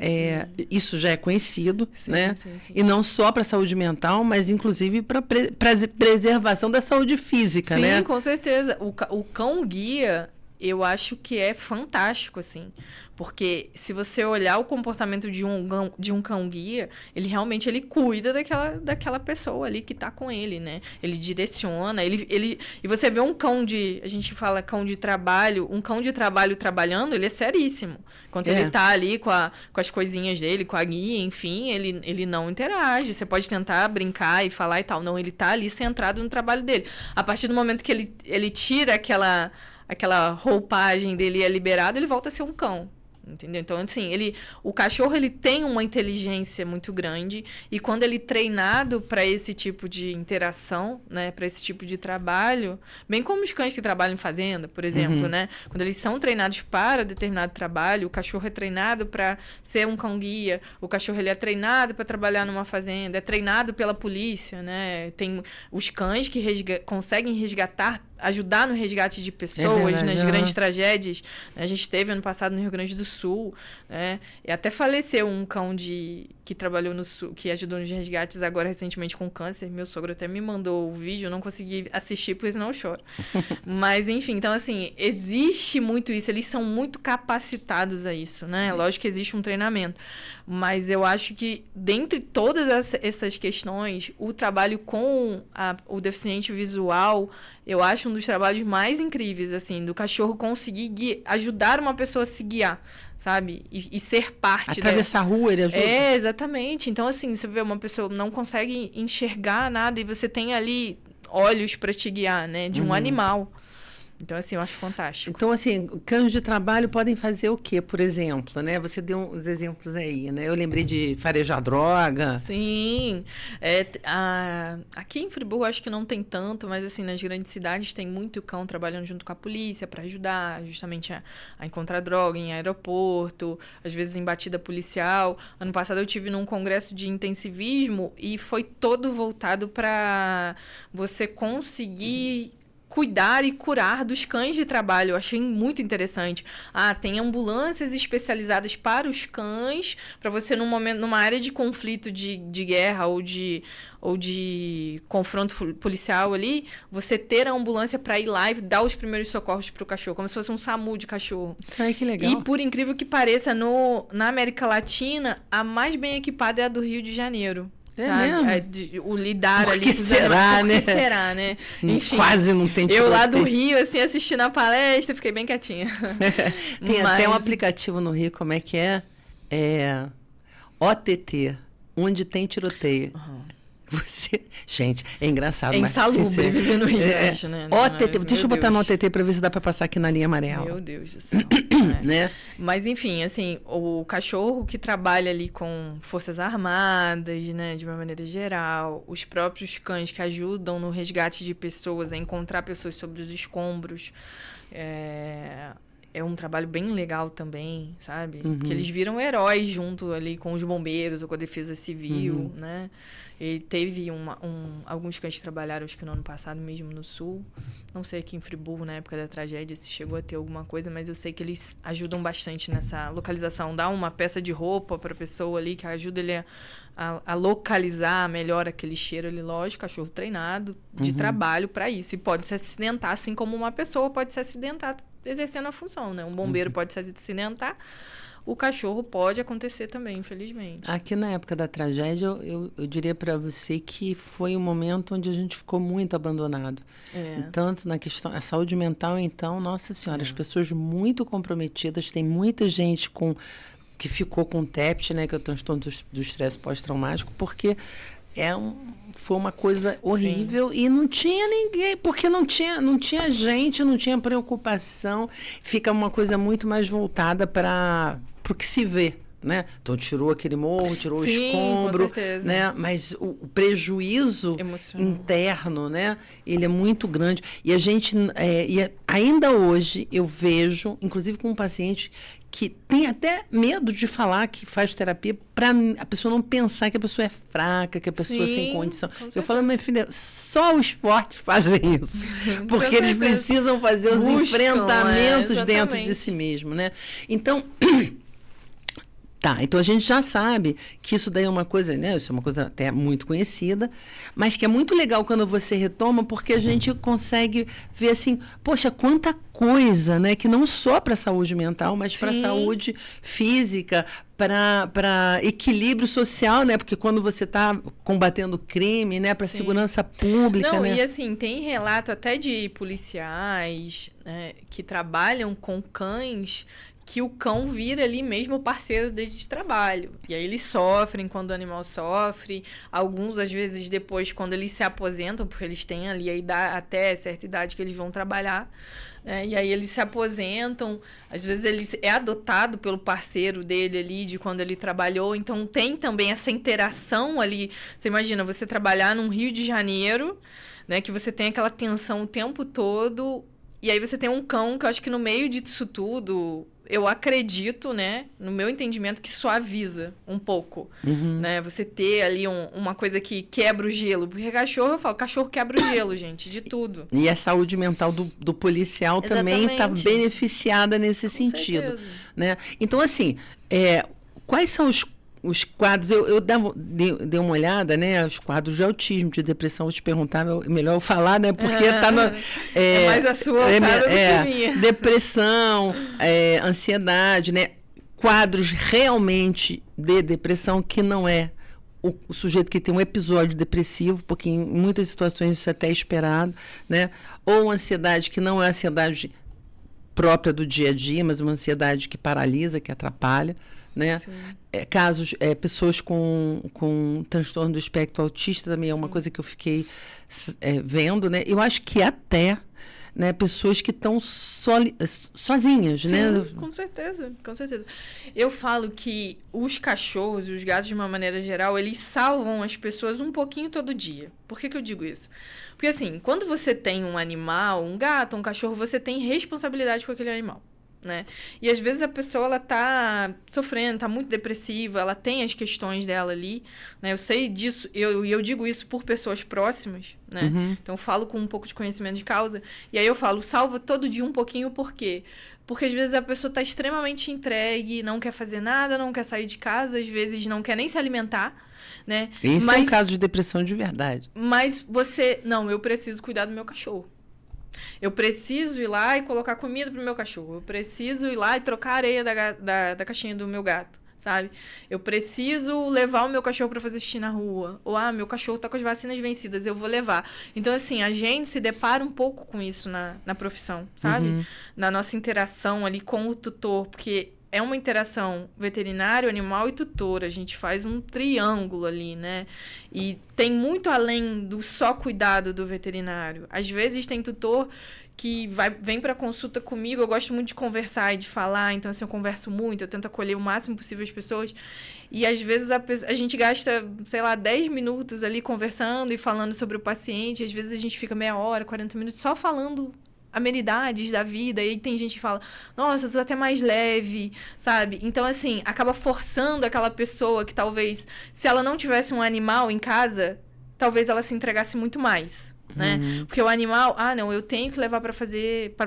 Isso já é conhecido, né? Sim. E não só para a saúde mental, mas inclusive para preservação da saúde física, né? Sim, com certeza. O cão-guia, eu acho que é fantástico, assim. Porque se você olhar o comportamento de um cão-guia, ele cuida daquela pessoa ali que tá com ele, né? Ele direciona, e você vê a gente fala cão de trabalho, um cão de trabalho trabalhando, ele é seríssimo. Enquanto ele tá ali com as coisinhas dele, com a guia, enfim, ele não interage. Você pode tentar brincar e falar e tal. Não, ele tá ali centrado no trabalho dele. A partir do momento que ele tira aquela roupagem dele e é liberado, ele volta a ser um cão. Entendeu? Então, assim, o cachorro ele tem uma inteligência muito grande e quando ele é treinado para esse tipo de interação, né, para esse tipo de trabalho, bem como os cães que trabalham em fazenda, por exemplo, né, quando eles são treinados para determinado trabalho, o cachorro é treinado para ser um cão-guia, o cachorro ele é treinado para trabalhar numa fazenda, é treinado pela polícia, né, tem os cães que conseguem ajudar no resgate de pessoas, nas grandes tragédias. A gente teve ano passado no Rio Grande do Sul, né? E até faleceu um cão que trabalhou no Sul, que ajudou nos resgates agora recentemente com câncer. Meu sogro até me mandou o vídeo, eu não consegui assistir, pois não eu choro. Mas, enfim, então, assim, existe muito isso, eles são muito capacitados a isso, né? Lógico que existe um treinamento, mas eu acho que, dentre todas essas questões, o trabalho com o deficiente visual, eu acho um dos trabalhos mais incríveis, assim, do cachorro conseguir ajudar uma pessoa a se guiar, sabe? E ser parte atravessar a rua, ele ajuda. É, exatamente. Então, assim, você vê uma pessoa não consegue enxergar nada e você tem ali olhos para te guiar, né? De um animal. Então, assim, eu acho fantástico. Então, assim, cães de trabalho podem fazer o quê, por exemplo, né? Você deu uns exemplos aí, né? Eu lembrei de farejar droga. Sim. Aqui em Friburgo, acho que não tem tanto, mas, assim, nas grandes cidades tem muito cão trabalhando junto com a polícia para ajudar justamente a encontrar droga em aeroporto, às vezes em batida policial. Ano passado eu tive num congresso de intensivismo e foi todo voltado para você conseguir cuidar e curar dos cães de trabalho. Eu achei muito interessante. Tem ambulâncias especializadas para os cães, para você numa área de conflito de guerra ou de confronto policial ali, você ter a ambulância para ir lá e dar os primeiros socorros para o cachorro, como se fosse um SAMU de cachorro. Ai, que legal. E por incrível que pareça, na América Latina, a mais bem equipada é a do Rio de Janeiro. O lidar ali com os animais. Por que será, né? Enfim, quase não tem tiroteio. Eu lá do Rio, assim, assistindo a palestra, fiquei bem quietinha. Tem até um aplicativo no Rio, como é que é? OTT, onde tem tiroteio. Gente, é engraçado. É insalubre viver no Rio, acho, né? OTT, deixa eu botar no OTT para ver se dá para passar aqui na linha amarela. Meu Deus do céu. Né? Mas, enfim, assim, o cachorro que trabalha ali com forças armadas, né, de uma maneira geral, os próprios cães que ajudam no resgate de pessoas, a encontrar pessoas sobre os escombros, é um trabalho bem legal também, sabe? Que eles viram heróis junto ali com os bombeiros ou com a defesa civil, né? E teve alguns cães que trabalharam, acho que no ano passado mesmo no Sul. Não sei aqui em Friburgo, na época da tragédia, se chegou a ter alguma coisa, mas eu sei que eles ajudam bastante nessa localização. Dá uma peça de roupa para a pessoa ali, que ajuda ele a localizar melhor aquele cheiro ali. Lógico, cachorro treinado de trabalho para isso. E pode se acidentar, assim como uma pessoa pode se acidentar exercendo a função, né? Um bombeiro pode se acidentar. O cachorro pode acontecer também, infelizmente. Aqui na época da tragédia, eu diria para você que foi um momento onde a gente ficou muito abandonado. Tanto na questão... A saúde mental, então, nossa senhora, as pessoas muito comprometidas, tem muita gente que ficou com TEPT, né, que é o transtorno do estresse pós-traumático, porque foi uma coisa horrível. Sim. E não tinha ninguém, porque não tinha gente, não tinha preocupação. Fica uma coisa muito mais voltada para o que se vê, né? Então tirou aquele morro, tirou o escombro, com certeza, né? Mas o prejuízo interno, né? Ele é muito grande. E a gente, ainda hoje eu vejo, inclusive com um paciente que tem até medo de falar que faz terapia, para a pessoa não pensar que a pessoa é fraca, que a pessoa é sem condição. Eu falo, minha filha, só os fortes fazem isso. Porque eles precisam fazer os enfrentamentos dentro de si mesmo, né? Então, Tá, então a gente já sabe que isso daí é uma coisa, né? Isso é uma coisa até muito conhecida, mas que é muito legal quando você retoma, porque a gente consegue ver assim, poxa, quanta coisa, né? Que não só para a saúde mental, mas para a saúde física, para equilíbrio social, né? Porque quando você está combatendo crime, né? Para segurança pública, não, né? E assim, tem relato até de policiais, né, que trabalham com cães, que o cão vira ali mesmo o parceiro deles de trabalho. E aí eles sofrem quando o animal sofre. Alguns, às vezes, depois, quando eles se aposentam, porque eles têm ali a idade, até certa idade que eles vão trabalhar, né? E aí eles se aposentam. Às vezes ele é adotado pelo parceiro dele ali, de quando ele trabalhou. Então tem também essa interação ali. Você imagina, você trabalhar num Rio de Janeiro, né, que você tem aquela tensão o tempo todo. E aí você tem um cão que eu acho que no meio disso tudo, eu acredito, né, no meu entendimento, que suaviza um pouco, né? Você ter ali uma coisa que quebra o gelo. Porque cachorro, eu falo, cachorro quebra o gelo, gente, de tudo. E a saúde mental do policial também está beneficiada nesse sentido, certeza. Né? Então, assim, quais são os quadros? Eu dei uma olhada, né? Os quadros de autismo, de depressão, vou te perguntar, melhor eu falar, né? Porque está no... É mais a sua alçada do que a minha. Depressão, ansiedade, né? Quadros realmente de depressão que não é o sujeito que tem um episódio depressivo, porque em muitas situações isso é até esperado, né? Ou ansiedade que não é ansiedade própria do dia a dia, mas uma ansiedade que paralisa, que atrapalha, né? Casos, pessoas com transtorno do espectro autista também é uma coisa que eu fiquei vendo, né? Eu acho que até, né, pessoas que estão sozinhas, né? Com certeza, com certeza. Eu falo que os cachorros e os gatos, de uma maneira geral, eles salvam as pessoas um pouquinho todo dia. Por que eu digo isso? Porque, assim, quando você tem um animal, um gato, um cachorro, você tem responsabilidade com aquele animal, né? E às vezes a pessoa, ela tá sofrendo, tá muito depressiva, ela tem as questões dela ali, né? Eu sei disso, eu digo isso por pessoas próximas, né? Então eu falo com um pouco de conhecimento de causa, e aí eu falo, salva todo dia um pouquinho, por quê? Porque às vezes a pessoa tá extremamente entregue, não quer fazer nada, não quer sair de casa, às vezes não quer nem se alimentar, né? Isso é um caso de depressão de verdade. Mas não, eu preciso cuidar do meu cachorro. Eu preciso ir lá e colocar comida pro meu cachorro. Eu preciso ir lá e trocar a areia da caixinha do meu gato, sabe? Eu preciso levar o meu cachorro para fazer xixi na rua. Ou, meu cachorro tá com as vacinas vencidas, eu vou levar. Então, assim, a gente se depara um pouco com isso na profissão, sabe? Na nossa interação ali com o tutor, porque é uma interação veterinário, animal e tutor. A gente faz um triângulo ali, né? E tem muito além do só cuidado do veterinário. Às vezes tem tutor que vem para consulta comigo, eu gosto muito de conversar e de falar, então assim, eu converso muito, eu tento acolher o máximo possível as pessoas, e às vezes a gente gasta, sei lá, 10 minutos ali conversando e falando sobre o paciente, às vezes a gente fica meia hora, 40 minutos só falando amenidades da vida, e aí tem gente que fala, nossa, eu sou até mais leve, sabe? Então, assim, acaba forçando aquela pessoa que talvez, se ela não tivesse um animal em casa, talvez ela se entregasse muito mais, né? Porque o animal, não, eu tenho que levar para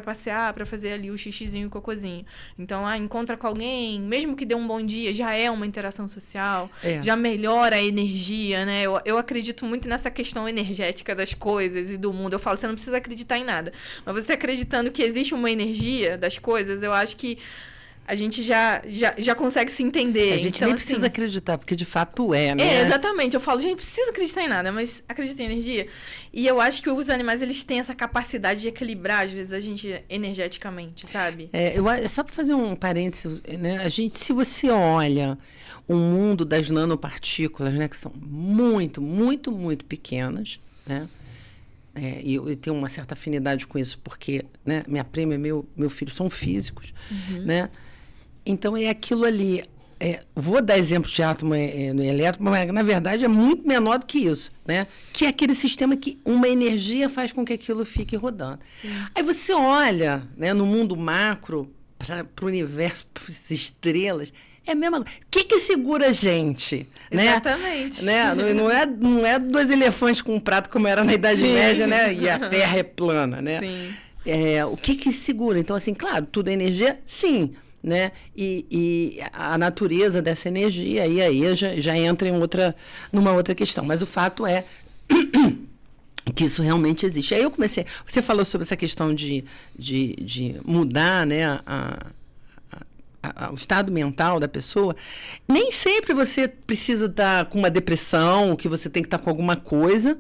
passear, para fazer ali o xixizinho e o cocôzinho. Então, encontra com alguém, mesmo que dê um bom dia, já é uma interação social, já melhora a energia, né? Eu acredito muito nessa questão energética das coisas e do mundo. Eu falo, você não precisa acreditar em nada, mas você acreditando que existe uma energia das coisas, eu acho que a gente já consegue se entender. A gente então, nem assim, precisa acreditar, porque de fato né? Exatamente. Eu falo, gente, precisa acreditar em nada, mas acredita em energia. E eu acho que os animais, eles têm essa capacidade de equilibrar, às vezes, a gente energeticamente, sabe? Só para fazer um parênteses, né? Se você olha o mundo das nanopartículas, né? Que são muito, muito, muito pequenas, né? E eu tenho uma certa afinidade com isso, porque, né, minha prima e meu filho são físicos, né? Então, é aquilo ali. Vou dar exemplos de átomo elétrico, mas, na verdade, é muito menor do que isso, né? Que é aquele sistema que uma energia faz com que aquilo fique rodando. Sim. Aí você olha, né, no mundo macro, para o universo, para as estrelas, é a mesma coisa. O que segura a gente? Exatamente. Né? Não é 2 elefantes com um prato, como era na Idade Média, né? E a Terra é plana, né? Sim. O que segura? Então, assim, claro, tudo é energia, sim. né? E a natureza dessa energia, e aí já entra numa outra questão. Mas o fato é que isso realmente existe. Aí eu comecei... Você falou sobre essa questão de mudar, né, o estado mental da pessoa. Nem sempre você precisa estar com uma depressão, que você tem que estar com alguma coisa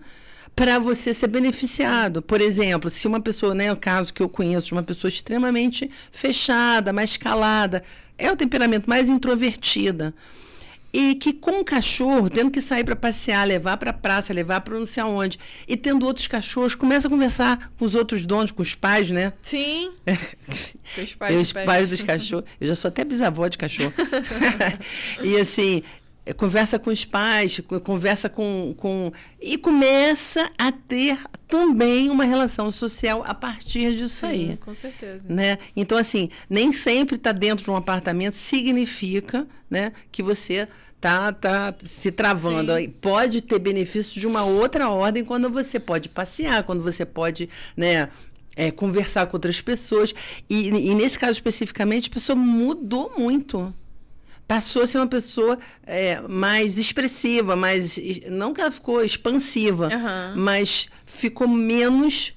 para você ser beneficiado. Por exemplo, se uma pessoa, né, o caso que eu conheço de uma pessoa extremamente fechada, mais calada, é o temperamento mais introvertida, e que com o cachorro, tendo que sair para passear, levar para a praça, levar para não sei aonde, e tendo outros cachorros, começa a conversar com os outros donos, com os pais, né? Sim. Com os pais dos cachorros. Eu já sou até bisavó de cachorro. E assim, conversa com os pais, conversa e começa a ter também uma relação social a partir disso. Sim, aí. Com certeza. Né? Então, assim, nem sempre estar dentro de um apartamento significa, né, que você tá se travando. Sim. Pode ter benefício de uma outra ordem quando você pode passear, quando você pode, né, conversar com outras pessoas. E nesse caso especificamente, a pessoa mudou muito. Passou a ser uma pessoa mais expressiva, não que ela ficou expansiva, mas ficou menos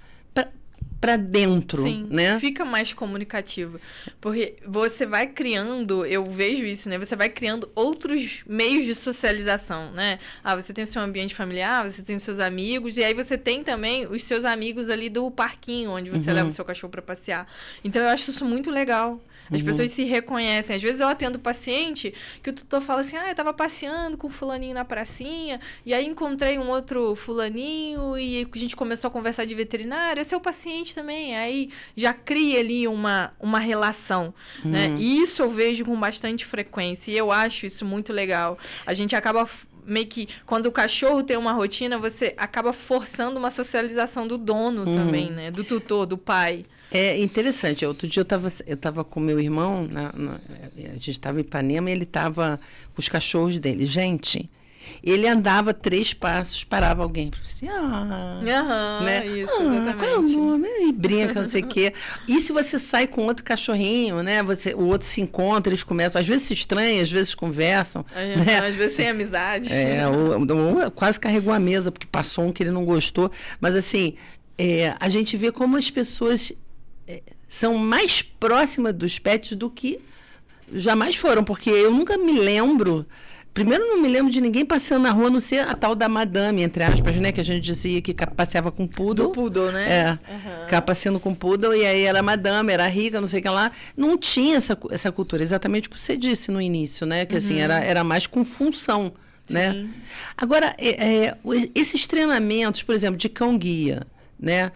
para dentro. Sim, né? Fica mais comunicativa. Porque você vai criando, eu vejo isso, né? Você vai criando outros meios de socialização, né? Você tem o seu ambiente familiar, você tem os seus amigos, e aí você tem também os seus amigos ali do parquinho, onde você leva o seu cachorro para passear. Então, eu acho isso muito legal. As pessoas se reconhecem. Às vezes eu atendo paciente que o tutor fala assim, eu tava passeando com o fulaninho na pracinha, e aí encontrei um outro fulaninho, e a gente começou a conversar de veterinário, esse é o paciente também. Aí já cria ali uma relação, né? E isso eu vejo com bastante frequência, e eu acho isso muito legal. A gente acaba meio que, quando o cachorro tem uma rotina, você acaba forçando uma socialização do dono também, né? Do tutor, do pai. É interessante. Outro dia eu tava com meu irmão, a gente estava em Ipanema, e ele estava com os cachorros dele. Gente, ele andava 3 passos, parava alguém. Assim, né? Isso, exatamente. E brinca, não sei o quê. E se você sai com outro cachorrinho, né? O outro se encontra, eles começam, às vezes se estranham, às vezes conversam. Né? Às vezes tem amizade. Ou quase carregou a mesa, porque passou um que ele não gostou. Mas assim, a gente vê como as pessoas são mais próximas dos pets do que jamais foram, porque eu nunca me lembro. Primeiro, não me lembro de ninguém passeando na rua, a não ser a tal da madame, entre aspas, né? Que a gente dizia que passeava com poodle. Do poodle, né? Ficava passeando com poodle, e aí era madame, era rica, não sei o que lá. Não tinha essa cultura, exatamente o que você disse no início, né? Que assim, era mais com função, né? Agora, esses treinamentos, por exemplo, de cão-guia, né?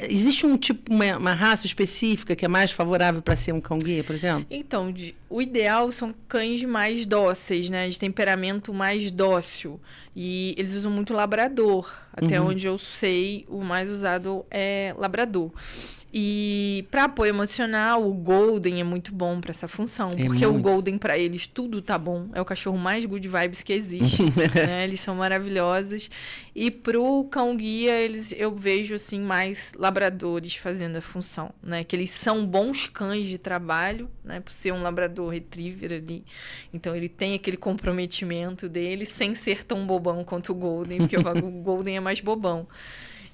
Existe um tipo, uma raça específica que é mais favorável para ser um cão-guia, por exemplo? Então, o ideal são cães mais dóceis, né? De temperamento mais dócil. E eles usam muito labrador. Até onde eu sei, o mais usado é labrador. E para apoio emocional, o Golden é muito bom para essa função. Porque o Golden, para eles, tudo tá bom. É o cachorro mais good vibes que existe. Né? Eles são maravilhosos. E pro cão-guia, eu vejo, assim, mais labradores fazendo a função. Né? Que eles são bons cães de trabalho, né? Por ser um labrador retriever ali. Então, ele tem aquele comprometimento dele, sem ser tão bobão quanto o Golden. Porque o Golden é mais bobão.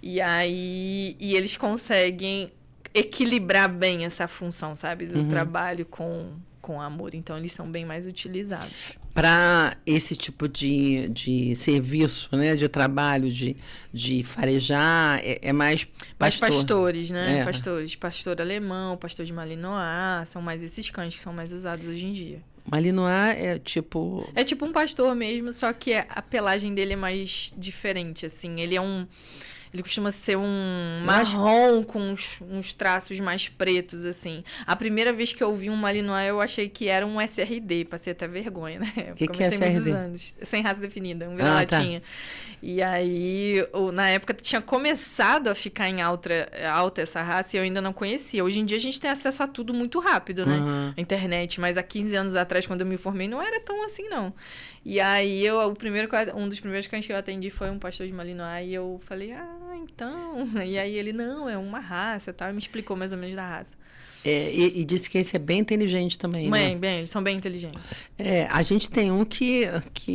E aí... E eles conseguem equilibrar bem essa função, sabe? Do trabalho com amor. Então, eles são bem mais utilizados. Para esse tipo de serviço, né? De trabalho, de farejar, é mais pastor. Mais pastores, né? Pastores. Pastor alemão, pastor de Malinois. São mais esses cães que são mais usados hoje em dia. Malinois é tipo... É tipo um pastor mesmo, só que a pelagem dele é mais diferente, assim. Ele costuma ser um marrom com uns traços mais pretos, assim. A primeira vez que eu vi um Malinois, eu achei que era um SRD. Passei até vergonha, né? Que é SRD? Muitos anos. Sem raça definida, um vira-latinha. Tá. E aí, na época, tinha começado a ficar em alta essa raça e eu ainda não conhecia. Hoje em dia, a gente tem acesso a tudo muito rápido, né? A internet. Mas há 15 anos atrás, quando eu me formei, não era tão assim, não. E aí, um dos primeiros cães que eu atendi foi um pastor de Malinois. E eu falei, então... E aí ele, não, é uma raça, tal, e me explicou mais ou menos da raça. E disse que esse é bem inteligente também, né? Bem, eles são bem inteligentes. A gente tem um que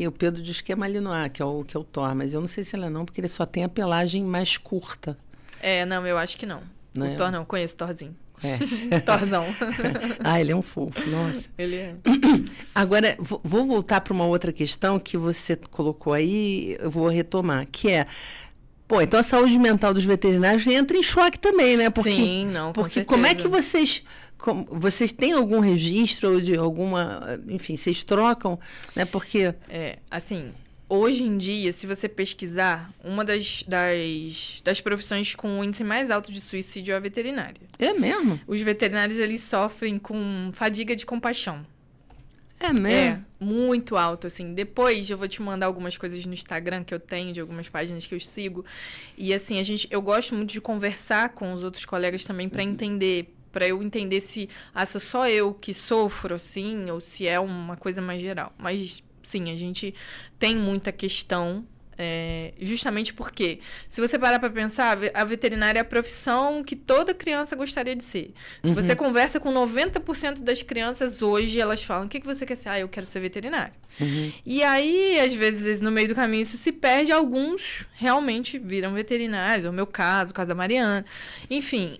o Pedro diz que é Malinois, que é o Thor, mas eu não sei se ele é não, porque ele só tem a pelagem mais curta. Não, eu acho que não. O Thor não, conheço o Thorzinho. Conhece? Thorzão. Ele é um fofo, nossa. Ele é. Agora, vou voltar para uma outra questão que você colocou aí, eu vou retomar, que é... então a saúde mental dos veterinários entra em choque também, né? Sim, não, com certeza. Como é que vocês têm algum registro ou de alguma... Enfim, vocês trocam, né? Porque... assim, hoje em dia, se você pesquisar, uma das profissões com o índice mais alto de suicídio é a veterinária. É mesmo? Os veterinários, eles sofrem com fadiga de compaixão. É mesmo? Muito alto, assim. Depois eu vou te mandar algumas coisas no Instagram que eu tenho, de algumas páginas que eu sigo. E assim, eu gosto muito de conversar com os outros colegas também para entender, para eu entender se sou só eu que sofro, assim, ou se é uma coisa mais geral. Mas, sim, a gente tem muita questão... justamente porque, se você parar para pensar, a veterinária é a profissão que toda criança gostaria de ser. Uhum. Você conversa com 90% das crianças hoje, elas falam, o que você quer ser? Eu quero ser veterinário. Uhum. E aí, às vezes, no meio do caminho, isso se perde. Alguns realmente viram veterinários, é o meu caso, o caso da Mariana. Enfim,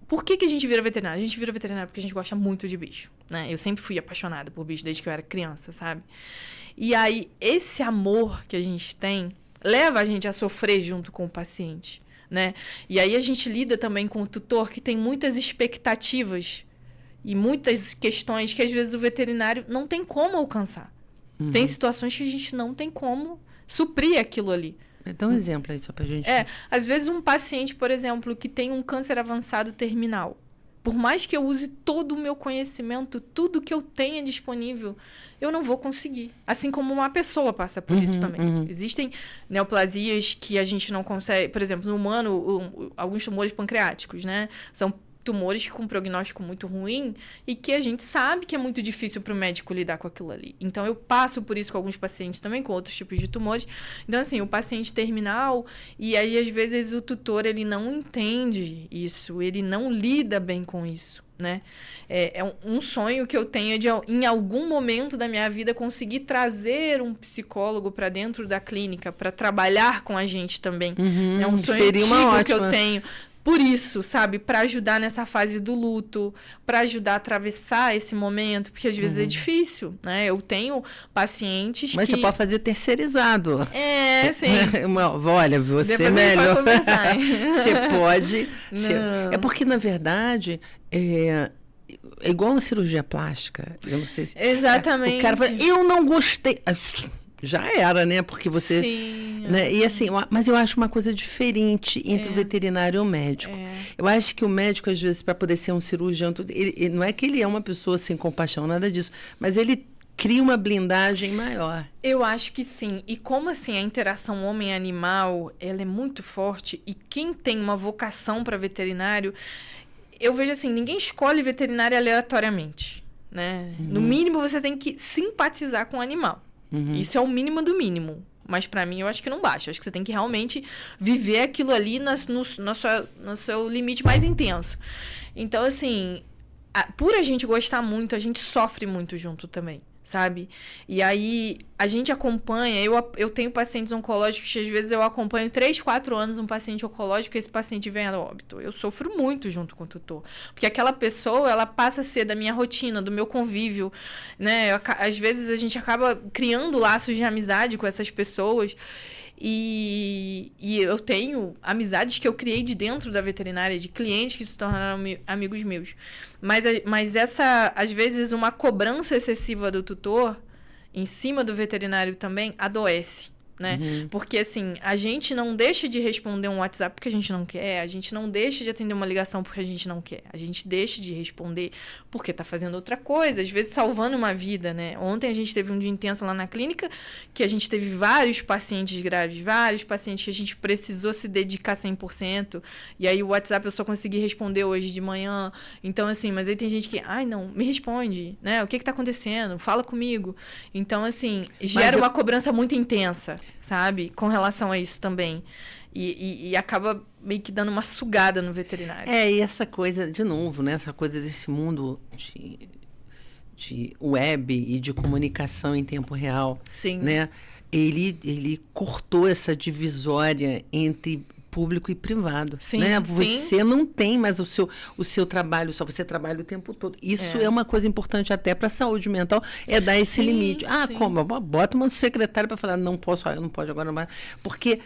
por que a gente vira veterinário? A gente vira veterinário porque a gente gosta muito de bicho, né? Eu sempre fui apaixonada por bicho desde que eu era criança, sabe? E aí, esse amor que a gente tem leva a gente a sofrer junto com o paciente, né? E aí a gente lida também com o tutor que tem muitas expectativas e muitas questões que às vezes o veterinário não tem como alcançar. Uhum. Tem situações que a gente não tem como suprir aquilo ali. Dá um exemplo aí só pra gente... às vezes um paciente, por exemplo, que tem um câncer avançado terminal, por mais que eu use todo o meu conhecimento, tudo que eu tenha disponível, eu não vou conseguir. Assim como uma pessoa passa por isso também. Uhum. Existem neoplasias que a gente não consegue... Por exemplo, no humano, alguns tumores pancreáticos, né? São tumores com prognóstico muito ruim e que a gente sabe que é muito difícil para o médico lidar com aquilo ali. Então, eu passo por isso com alguns pacientes também, com outros tipos de tumores. Então, assim, o paciente terminal, e aí, às vezes, o tutor, ele não entende isso, ele não lida bem com isso, né? É um sonho que eu tenho de, em algum momento da minha vida, conseguir trazer um psicólogo para dentro da clínica, para trabalhar com a gente também. Uhum, é um sonho antigo que eu tenho. Por isso, sabe? Para ajudar nessa fase do luto, para ajudar a atravessar esse momento, porque às vezes é difícil, né? Eu tenho pacientes Mas você pode fazer terceirizado. Sim. Olha, você depois melhor. Pode conversar, você pode... É porque, na verdade... É igual uma cirurgia plástica. Eu não sei se... Exatamente. O cara fala, eu não gostei... Já era, né? Porque você... Sim. Né? E assim, mas eu acho uma coisa diferente entre o veterinário e o médico. Eu acho que o médico, às vezes, para poder ser um cirurgião, ele, não é que ele é uma pessoa sem compaixão, nada disso, mas ele cria uma blindagem maior. Eu acho que sim. E como assim a interação homem-animal, ela é muito forte, e quem tem uma vocação para veterinário, eu vejo assim, ninguém escolhe veterinário aleatoriamente, né? Uhum. No mínimo, você tem que simpatizar com o animal. Uhum. Isso é o mínimo do mínimo. Mas pra mim, eu acho que não basta. Acho que você tem que realmente viver aquilo ali no seu limite mais intenso. Então, assim, por a gente gostar muito, a gente sofre muito junto também, sabe? E aí, a gente acompanha... Eu tenho pacientes oncológicos que, às vezes, eu acompanho 3, 4 anos um paciente oncológico e esse paciente vem a óbito. Eu sofro muito junto com o tutor. Porque aquela pessoa, ela passa a ser da minha rotina, do meu convívio, né? Às vezes, a gente acaba criando laços de amizade com essas pessoas. E eu tenho amizades que eu criei de dentro da veterinária, de clientes que se tornaram amigos meus. Mas essa, às vezes, uma cobrança excessiva do tutor em cima do veterinário também adoece, né? Uhum. Porque, assim, a gente não deixa de responder um WhatsApp porque a gente não quer, a gente não deixa de atender uma ligação porque a gente não quer, a gente deixa de responder porque tá fazendo outra coisa, às vezes salvando uma vida, né? Ontem a gente teve um dia intenso lá na clínica, que a gente teve vários pacientes graves, vários pacientes que a gente precisou se dedicar 100%, e aí o WhatsApp eu só consegui responder hoje de manhã, então, assim, mas aí tem gente que, não, me responde, né? O que tá acontecendo? Fala comigo. Então, assim, gera uma cobrança muito intensa, sabe? Com relação a isso também. E acaba meio que dando uma sugada no veterinário. E essa coisa, de novo, né? Essa coisa desse mundo de web e de comunicação em tempo real. Sim. Né? Ele cortou essa divisória entre público e privado. Sim, né? sim. Você não tem mais o seu trabalho, só você trabalha o tempo todo. Isso é uma coisa importante até para a saúde mental, dar esse limite. Sim. Como? Bota uma secretária para falar, não posso agora, não vai. Porque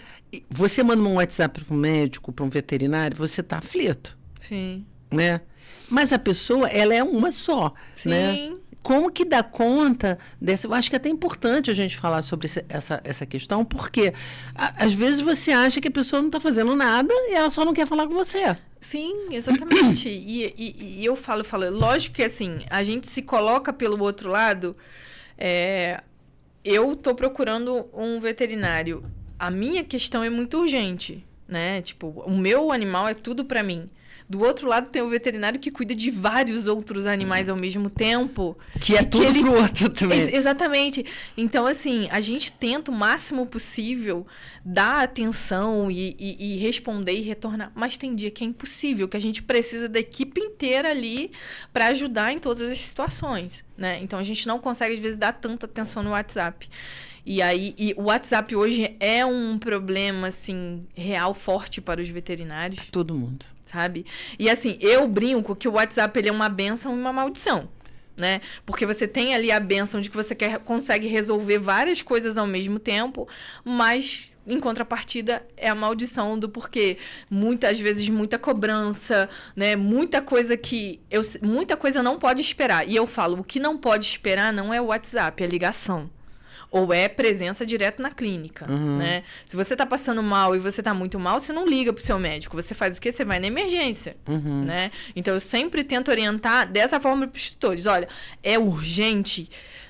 você manda um WhatsApp para um médico, para um veterinário, você está aflito. Sim. Né? Mas a pessoa, ela é uma só. Sim. Né? Como que dá conta dessa... Eu acho que é até importante a gente falar sobre essa questão, porque às vezes você acha que a pessoa não está fazendo nada e ela só não quer falar com você. Sim, exatamente. E eu falo, lógico que assim, a gente se coloca pelo outro lado. Eu tô procurando um veterinário. A minha questão é muito urgente, né? Tipo, o meu animal é tudo para mim. Do outro lado tem o veterinário que cuida de vários outros animais ao mesmo tempo. Que é tudo pro outro também. Exatamente. Então, assim, a gente tenta o máximo possível dar atenção e responder e retornar. Mas tem dia que é impossível, que a gente precisa da equipe inteira ali para ajudar em todas as situações, né? Então, a gente não consegue, às vezes, dar tanta atenção no WhatsApp. E o WhatsApp hoje é um problema, assim, real, forte para os veterinários. Todo mundo. Sabe? E assim, eu brinco que o WhatsApp ele é uma bênção e uma maldição, né? Porque você tem ali a bênção de que você consegue resolver várias coisas ao mesmo tempo, mas em contrapartida é a maldição do porquê. Muitas vezes muita cobrança, né? Muita coisa não pode esperar. E eu falo, o que não pode esperar não é o WhatsApp, é ligação. Ou é presença direto na clínica, né? Se você tá passando mal e você tá muito mal, você não liga pro seu médico. Você faz o quê? Você vai na emergência, né? Então, eu sempre tento orientar dessa forma pros tutores. Olha, é urgente,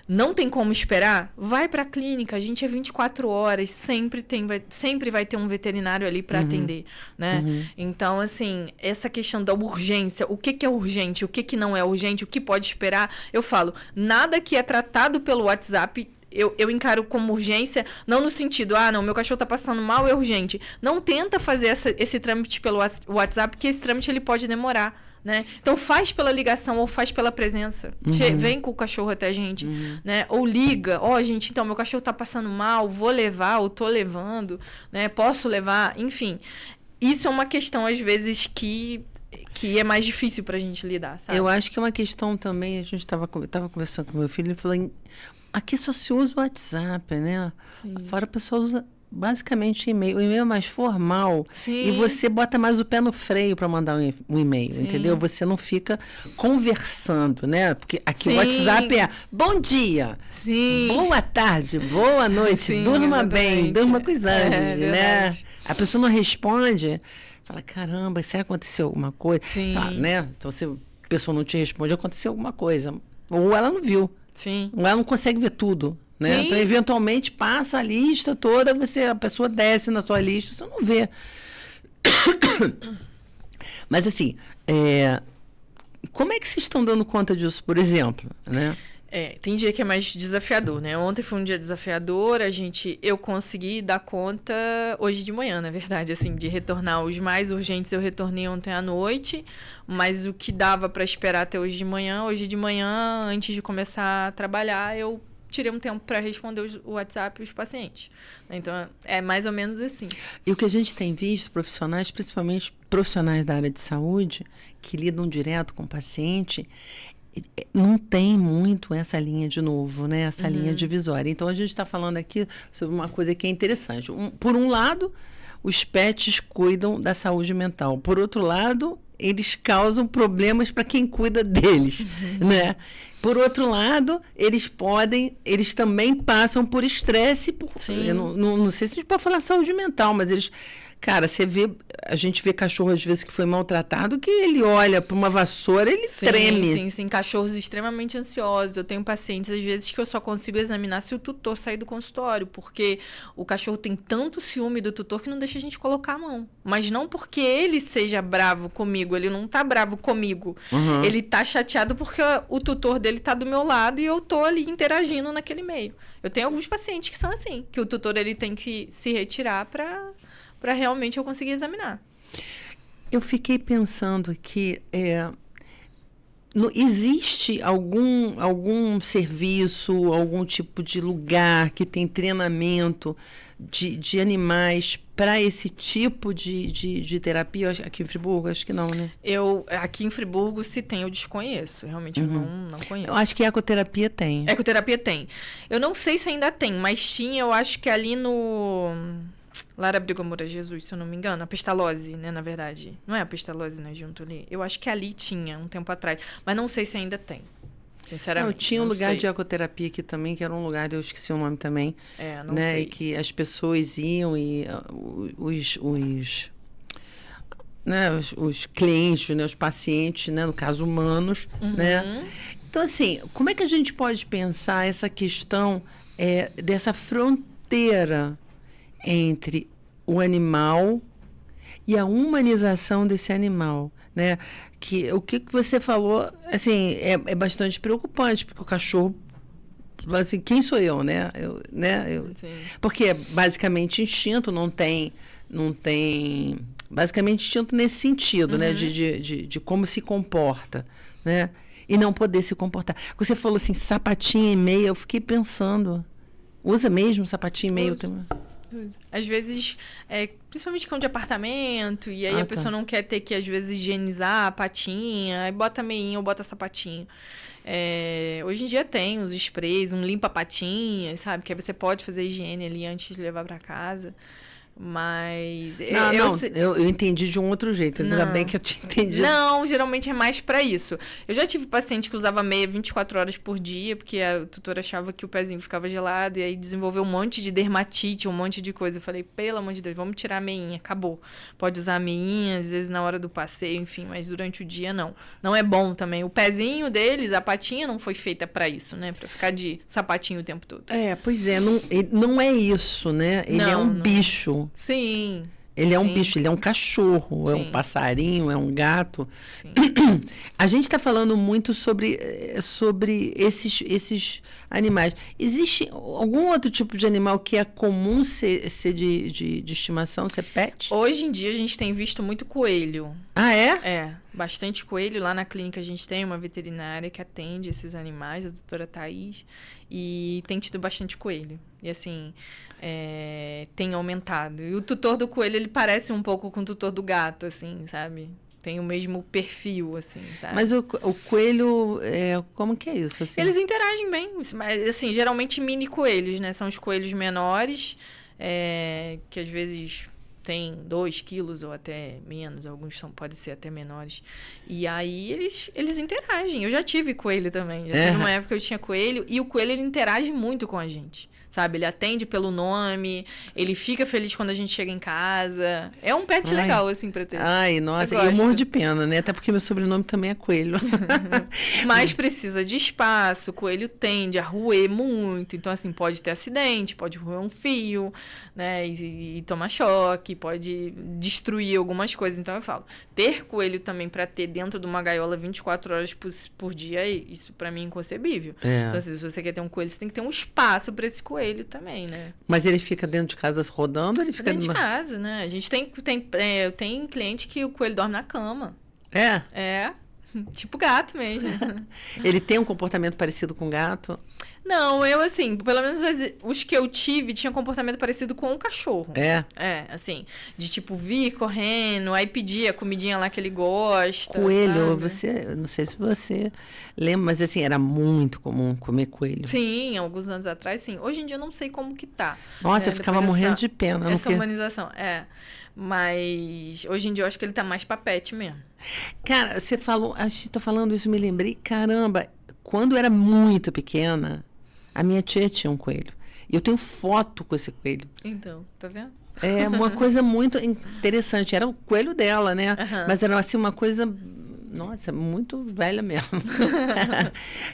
não tem como esperar? Vai pra clínica, a gente é 24 horas, sempre vai ter um veterinário ali para atender, né? Então, assim, essa questão da urgência, o que é urgente, o que não é urgente, o que pode esperar, eu falo, nada que é tratado pelo WhatsApp eu encaro como urgência, não no sentido, não, meu cachorro tá passando mal, é urgente. Não tenta fazer esse trâmite pelo WhatsApp, porque esse trâmite ele pode demorar, né? Então faz pela ligação ou faz pela presença. Vem com o cachorro até a gente, né? Ou liga, gente, então meu cachorro tá passando mal, vou levar ou tô levando, né? Posso levar, enfim. Isso é uma questão, às vezes, que é mais difícil pra gente lidar, sabe? Eu acho que é uma questão também, a gente tava conversando com meu filho, ele falou, aqui só se usa o WhatsApp, né? Sim. Fora a pessoa usa basicamente e-mail. O e-mail é mais formal. Sim. E você bota mais o pé no freio para mandar um e-mail, sim, entendeu? Você não fica conversando, né? Porque aqui sim, o WhatsApp é bom dia, sim, boa tarde, boa noite, sim, durma bem, durma com os anjos, né? A pessoa não responde, fala, caramba, será que aconteceu alguma coisa? Sim. Tá, né? Então, se a pessoa não te responde, aconteceu alguma coisa. Ou ela não viu. Sim. Ela não consegue ver tudo, né? Sim. Então, eventualmente, passa a lista toda, a pessoa desce na sua lista, você não vê. Mas, assim, como é que vocês estão dando conta disso, por exemplo, né? Tem dia que é mais desafiador, né? Ontem foi um dia desafiador, eu consegui dar conta hoje de manhã, na verdade, assim, de retornar os mais urgentes, eu retornei ontem à noite, mas o que dava para esperar até hoje de manhã, antes de começar a trabalhar, eu tirei um tempo para responder o WhatsApp e os pacientes. Então, é mais ou menos assim. E o que a gente tem visto, profissionais, principalmente profissionais da área de saúde, que lidam direto com o paciente, não tem muito essa linha de novo, né? Essa linha divisória. Então, a gente está falando aqui sobre uma coisa que é interessante. Por um lado, os pets cuidam da saúde mental. Por outro lado, eles causam problemas para quem cuida deles, né? Por outro lado, eles também passam por estresse. Não sei se a gente pode falar saúde mental, mas eles... Cara, a gente vê cachorro, às vezes, que foi maltratado, que ele olha para uma vassoura, ele treme. Sim. Cachorros extremamente ansiosos. Eu tenho pacientes, às vezes, que eu só consigo examinar se o tutor sair do consultório, porque o cachorro tem tanto ciúme do tutor que não deixa a gente colocar a mão. Mas não porque ele seja bravo comigo, ele não tá bravo comigo. Ele tá chateado porque o tutor dele tá do meu lado e eu tô ali interagindo naquele meio. Eu tenho alguns pacientes que são assim, que o tutor ele tem que se retirar para realmente eu conseguir examinar. Eu fiquei pensando aqui, existe algum serviço, algum tipo de lugar que tem treinamento de animais para esse tipo de terapia? Aqui em Friburgo, acho que não, né? Aqui em Friburgo, se tem, eu desconheço. Realmente, eu não conheço. Eu acho que ecoterapia tem. Ecoterapia tem. Eu não sei se ainda tem, mas tinha, eu acho que ali no... Lar Abrigo Amor a Jesus, se eu não me engano. A Pestalozzi, né, na verdade. Não é a Pestalozzi, né, junto ali? Eu acho que ali tinha, um tempo atrás. Mas não sei se ainda tem. Sinceramente. Não, tinha um lugar de ecoterapia aqui também, que era um lugar, eu esqueci o nome também. Não né, sei. E que as pessoas iam e os clientes, né, os pacientes, né, no caso humanos, né? Então, assim, como é que a gente pode pensar essa questão dessa fronteira entre o animal e a humanização desse animal, né? O que você falou, assim, é bastante preocupante, porque o cachorro, assim, quem sou eu, né? Porque é basicamente instinto, não tem basicamente instinto nesse sentido, né? De como se comporta, né? E não poder se comportar. Você falou assim, sapatinho e meia, eu fiquei pensando, usa mesmo sapatinho e meia? Às vezes, principalmente cão de apartamento, e aí a pessoa não quer ter que, às vezes, higienizar a patinha, aí bota meinha ou bota sapatinho. Hoje em dia tem os sprays, um limpa-patinhas, sabe? Que aí você pode fazer higiene ali antes de levar para casa. Mas... eu entendi de um outro jeito. Ainda bem que eu te entendi. Não, geralmente é mais pra isso. Eu já tive paciente que usava meia 24 horas por dia, porque a tutora achava que o pezinho ficava gelado, e aí desenvolveu um monte de dermatite, um monte de coisa. Eu falei, pelo amor de Deus, vamos tirar a meinha, acabou. Pode usar a meinha, às vezes na hora do passeio, enfim, mas durante o dia não. Não é bom também. O pezinho deles, a patinha não foi feita pra isso, né? Pra ficar de sapatinho o tempo todo. Pois é, não é isso, né? Ele é um bicho. Sim. Ele é um bicho, ele é um cachorro, é um passarinho, é um gato. Sim. A gente está falando muito sobre esses animais. Existe algum outro tipo de animal que é comum ser de estimação, ser pet? Hoje em dia a gente tem visto muito coelho. Ah, é? Bastante coelho. Lá na clínica a gente tem uma veterinária que atende esses animais, a doutora Thaís, e tem tido bastante coelho. E assim, tem aumentado. E o tutor do coelho, ele parece um pouco com o tutor do gato, assim, sabe? Tem o mesmo perfil, assim, sabe? Mas o coelho, como que é isso? Assim? Eles interagem bem, mas assim, geralmente mini coelhos, né? São os coelhos menores, que às vezes tem 2 quilos ou até menos, alguns podem ser até menores. E aí eles interagem. Eu já tive coelho também. Já tive uma época que eu tinha coelho, e o coelho ele interage muito com a gente. Sabe? Ele atende pelo nome, ele fica feliz quando a gente chega em casa. É um pet legal, assim, pra ter. Ai, nossa, eu morro de pena, né? Até porque meu sobrenome também é Coelho. Mas precisa de espaço, o coelho tende a roer muito. Então, assim, pode ter acidente, pode roer um fio, né? E tomar choque, pode destruir algumas coisas. Então, eu falo, ter coelho também pra ter dentro de uma gaiola 24 horas por dia, isso pra mim é inconcebível. Então, assim, se você quer ter um coelho, você tem que ter um espaço pra esse coelho também, né? Mas ele fica dentro de casa rodando, ou ele fica dentro de casa, né? A gente tem cliente que o coelho dorme na cama. Tipo gato mesmo. Ele tem um comportamento parecido com gato? Não, eu assim, pelo menos os que eu tive tinham comportamento parecido com um cachorro. Assim, de tipo vir correndo, aí pedir a comidinha lá que ele gosta. Coelho, sabe? Não sei se você lembra, mas assim, era muito comum comer coelho. Sim, alguns anos atrás, sim. Hoje em dia eu não sei como que tá. Nossa, eu ficava morrendo de pena. Essa humanização, mas hoje em dia eu acho que ele tá mais pra pet mesmo. Cara, você falou, a gente tá falando isso, me lembrei, caramba, quando eu era muito pequena, a minha tia tinha um coelho. E eu tenho foto com esse coelho. Então, tá vendo? É uma coisa muito interessante. Era o coelho dela, né? Mas era assim uma coisa, nossa, muito velha mesmo.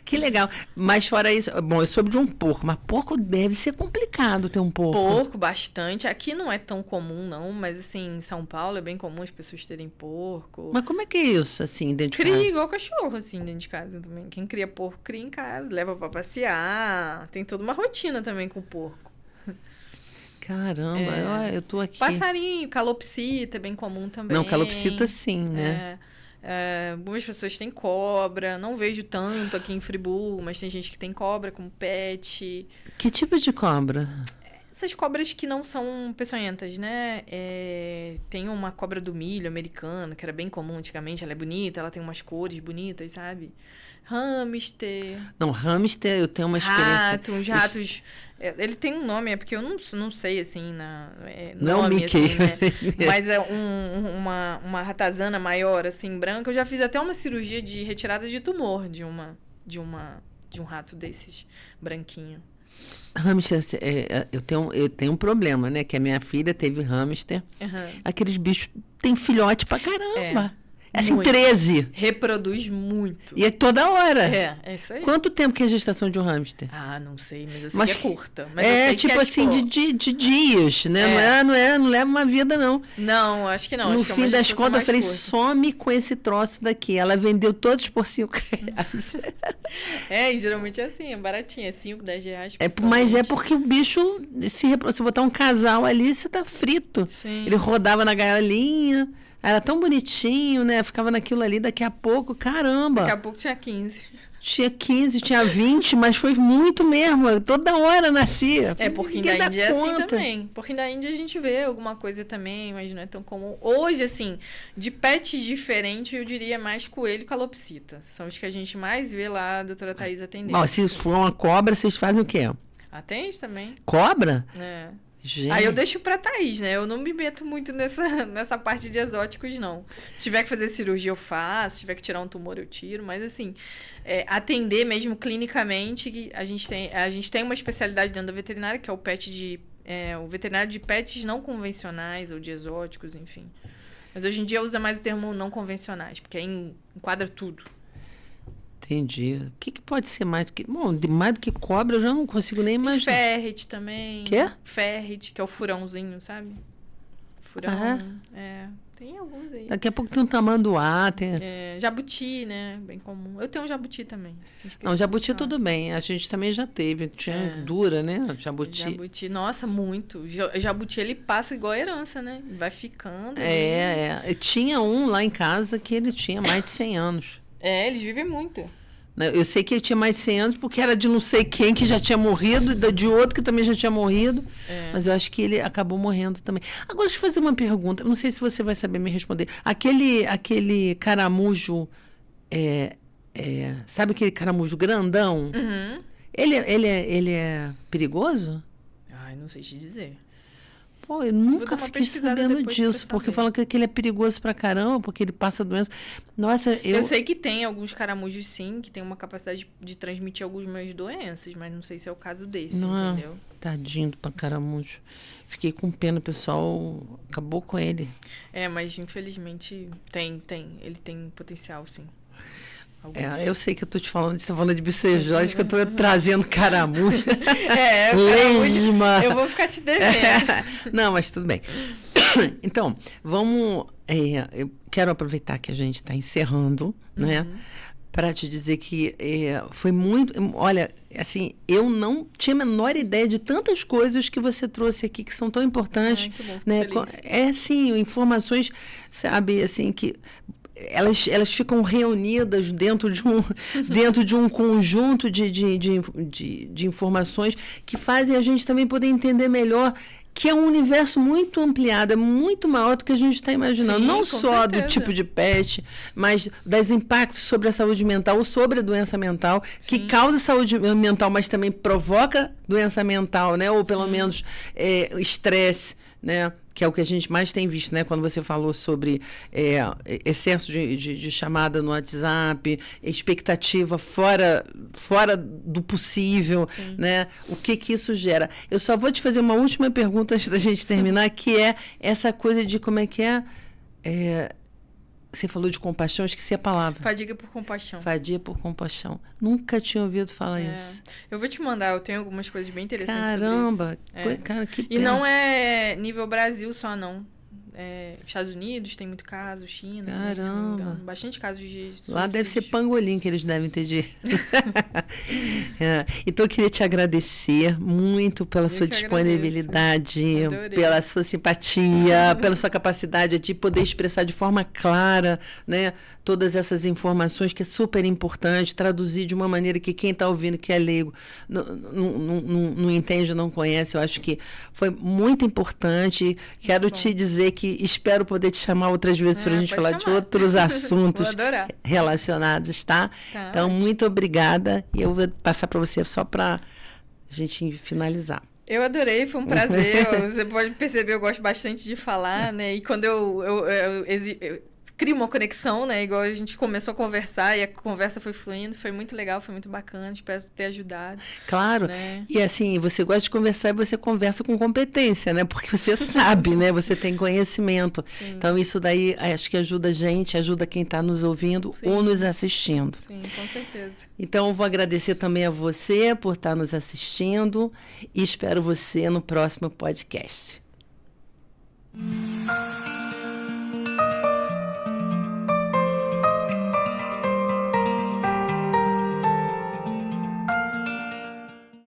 Que legal. Mas fora isso, bom, eu soube de um porco, mas porco deve ser complicado ter um porco. Porco, bastante. Aqui não é tão comum, não, mas assim, em São Paulo é bem comum as pessoas terem porco. Mas como é que é isso, assim, dentro de casa? Cria igual cachorro, assim, dentro de casa também. Quem cria porco, cria em casa, leva pra passear. Tem toda uma rotina também com o porco. Caramba, eu tô aqui. Passarinho, calopsita, é bem comum também. Não, calopsita sim, né? Algumas pessoas têm cobra. Não vejo tanto aqui em Friburgo, mas tem gente que tem cobra como pet. Que tipo de cobra? Essas cobras que não são peçonhentas, né? Tem uma cobra do milho americana, que era bem comum antigamente. Ela é bonita, ela tem umas cores bonitas, sabe? Hamster. Não, hamster eu tenho uma experiência. Os ratos. Ele tem um nome, é porque eu não sei, assim, não nome, é o Mickey. assim, né? Mas é uma ratazana maior, assim, branca. Eu já fiz até uma cirurgia de retirada de tumor de um rato desses, branquinho. Hamster, eu tenho um problema, né? Que a minha filha teve hamster. Uhum. Aqueles bichos têm filhote pra caramba. Assim, muito. 13. Reproduz muito. E é toda hora. É isso aí. Quanto tempo que é a gestação de um hamster? Ah, não sei, mas eu sei que é curta. Mas eu sei tipo que é, assim, de dias, né? Não leva uma vida, não. Não, acho que não. No acho fim que das contas, eu falei, curta. some com esse troço daqui. Ela vendeu todos por R$5. E geralmente é assim, é baratinho, é 5, 10 reais. Mas é porque o bicho, se botar um casal ali, você tá frito. Sim. Ele rodava na gaiolinha. Era tão bonitinho, né? Ficava naquilo ali, daqui a pouco, caramba. Daqui a pouco tinha 15. Tinha 15, tinha 20, mas foi muito mesmo. Toda hora nascia. Porquinho da Índia é assim também. Porquinho da Índia a gente vê alguma coisa também, mas não é tão comum. Hoje, assim, de pet diferente, eu diria mais coelho e calopsita. São os que a gente mais vê lá a doutora Thaís atendendo. Bom, se for uma cobra, vocês fazem o quê? Atende também. Cobra? Gente. Aí eu deixo pra Thaís, né? Eu não me meto muito nessa parte de exóticos, não. Se tiver que fazer cirurgia, eu faço. Se tiver que tirar um tumor, eu tiro. Mas, assim, atender mesmo clinicamente, a gente tem uma especialidade dentro da veterinária, que é o veterinário de pets não convencionais ou de exóticos, enfim. Mas hoje em dia usa mais o termo não convencionais, porque aí enquadra tudo. Entendi. O que pode ser mais do que... Bom, mais do que cobra eu já não consigo nem imaginar. Ferret também. Quê? Ferret, que é o furãozinho, sabe? Furão. Tem alguns aí. Daqui a pouco tem um tamanduá, tem... Jabuti, né? Bem comum. Eu tenho um jabuti também. Não, jabuti tudo bem. A gente também já teve. Tinha dura, né? Jabuti. Nossa, muito. Jabuti, ele passa igual a herança, né? Vai ficando. Tinha um lá em casa que ele tinha mais de 100 anos. Eles vivem muito. Eu sei que ele tinha mais de 100 anos porque era de não sei quem que já tinha morrido, de outro que também já tinha morrido. Mas eu acho que ele acabou morrendo também. Agora, deixa eu fazer uma pergunta. Não sei se você vai saber me responder. Aquele caramujo... sabe aquele caramujo grandão? Uhum. Ele é perigoso? Ai, não sei te dizer. Pô, eu nunca fiquei sabendo disso, porque falam que ele é perigoso pra caramba, porque ele passa doença. Nossa, eu sei que tem alguns caramujos, sim, que tem uma capacidade de transmitir algumas doenças, mas não sei se é o caso desse, entendeu? Tadinho pra caramujo. Fiquei com pena, o pessoal acabou com ele. Mas infelizmente tem. Ele tem potencial, sim. Eu sei que eu tô te falando, você tá falando de bicho exótico, que eu tô trazendo caramujo. Lesma. Eu vou ficar te devendo. Não, mas tudo bem. Então, vamos... eu quero aproveitar que a gente está encerrando, né? Para te dizer que foi muito... Olha, assim, eu não tinha a menor ideia de tantas coisas que você trouxe aqui que são tão importantes. Que bom, né? Assim, informações, sabe, assim, que... Elas ficam reunidas dentro de um conjunto de informações que fazem a gente também poder entender melhor que é um universo muito ampliado, é muito maior do que a gente está imaginando. Sim, não só certeza. do tipo de peste, mas dos impactos sobre a saúde mental ou sobre a doença mental, que causa saúde mental, mas também provoca doença mental, né? Ou pelo menos estresse, né? Que é o que a gente mais tem visto, né? Quando você falou sobre excesso de chamada no WhatsApp, expectativa fora do possível, né? O que isso gera? Eu só vou te fazer uma última pergunta antes da gente terminar, que é essa coisa de como é que você falou de compaixão, esqueci a palavra. Fadiga por compaixão. Fadiga por compaixão. Nunca tinha ouvido falar isso. Eu vou te mandar, eu tenho algumas coisas bem interessantes sobre isso. Caramba! Cara, que E não é nível Brasil só, não. Estados Unidos tem muito caso, China. Caramba. Se não me engano, bastante casos de suicídio. Lá deve ser pangolim que eles devem ter de... Então eu queria te agradecer muito pela sua disponibilidade, pela sua simpatia, pela sua capacidade de poder expressar de forma clara, né, todas essas informações, que é super importante, traduzir de uma maneira que quem está ouvindo, que é leigo, não entende, não conhece. Eu acho que foi muito importante. Quero te dizer que espero poder te chamar outras vezes para a gente falar de outros assuntos relacionados, tá? Então, muito obrigada. E eu vou passar para você só para a gente finalizar. Eu adorei, foi um prazer. Você pode perceber, eu gosto bastante de falar, né? E quando eu crio uma conexão, né? Igual a gente começou a conversar e a conversa foi fluindo, foi muito legal, foi muito bacana, espero ter ajudado. Claro, né? E assim, você gosta de conversar e você conversa com competência, né? Porque você sabe, né? Você tem conhecimento. Sim. Então, isso daí acho que ajuda a gente, ajuda quem está nos ouvindo ou nos assistindo. Sim, com certeza. Então, eu vou agradecer também a você por estar nos assistindo e espero você no próximo podcast.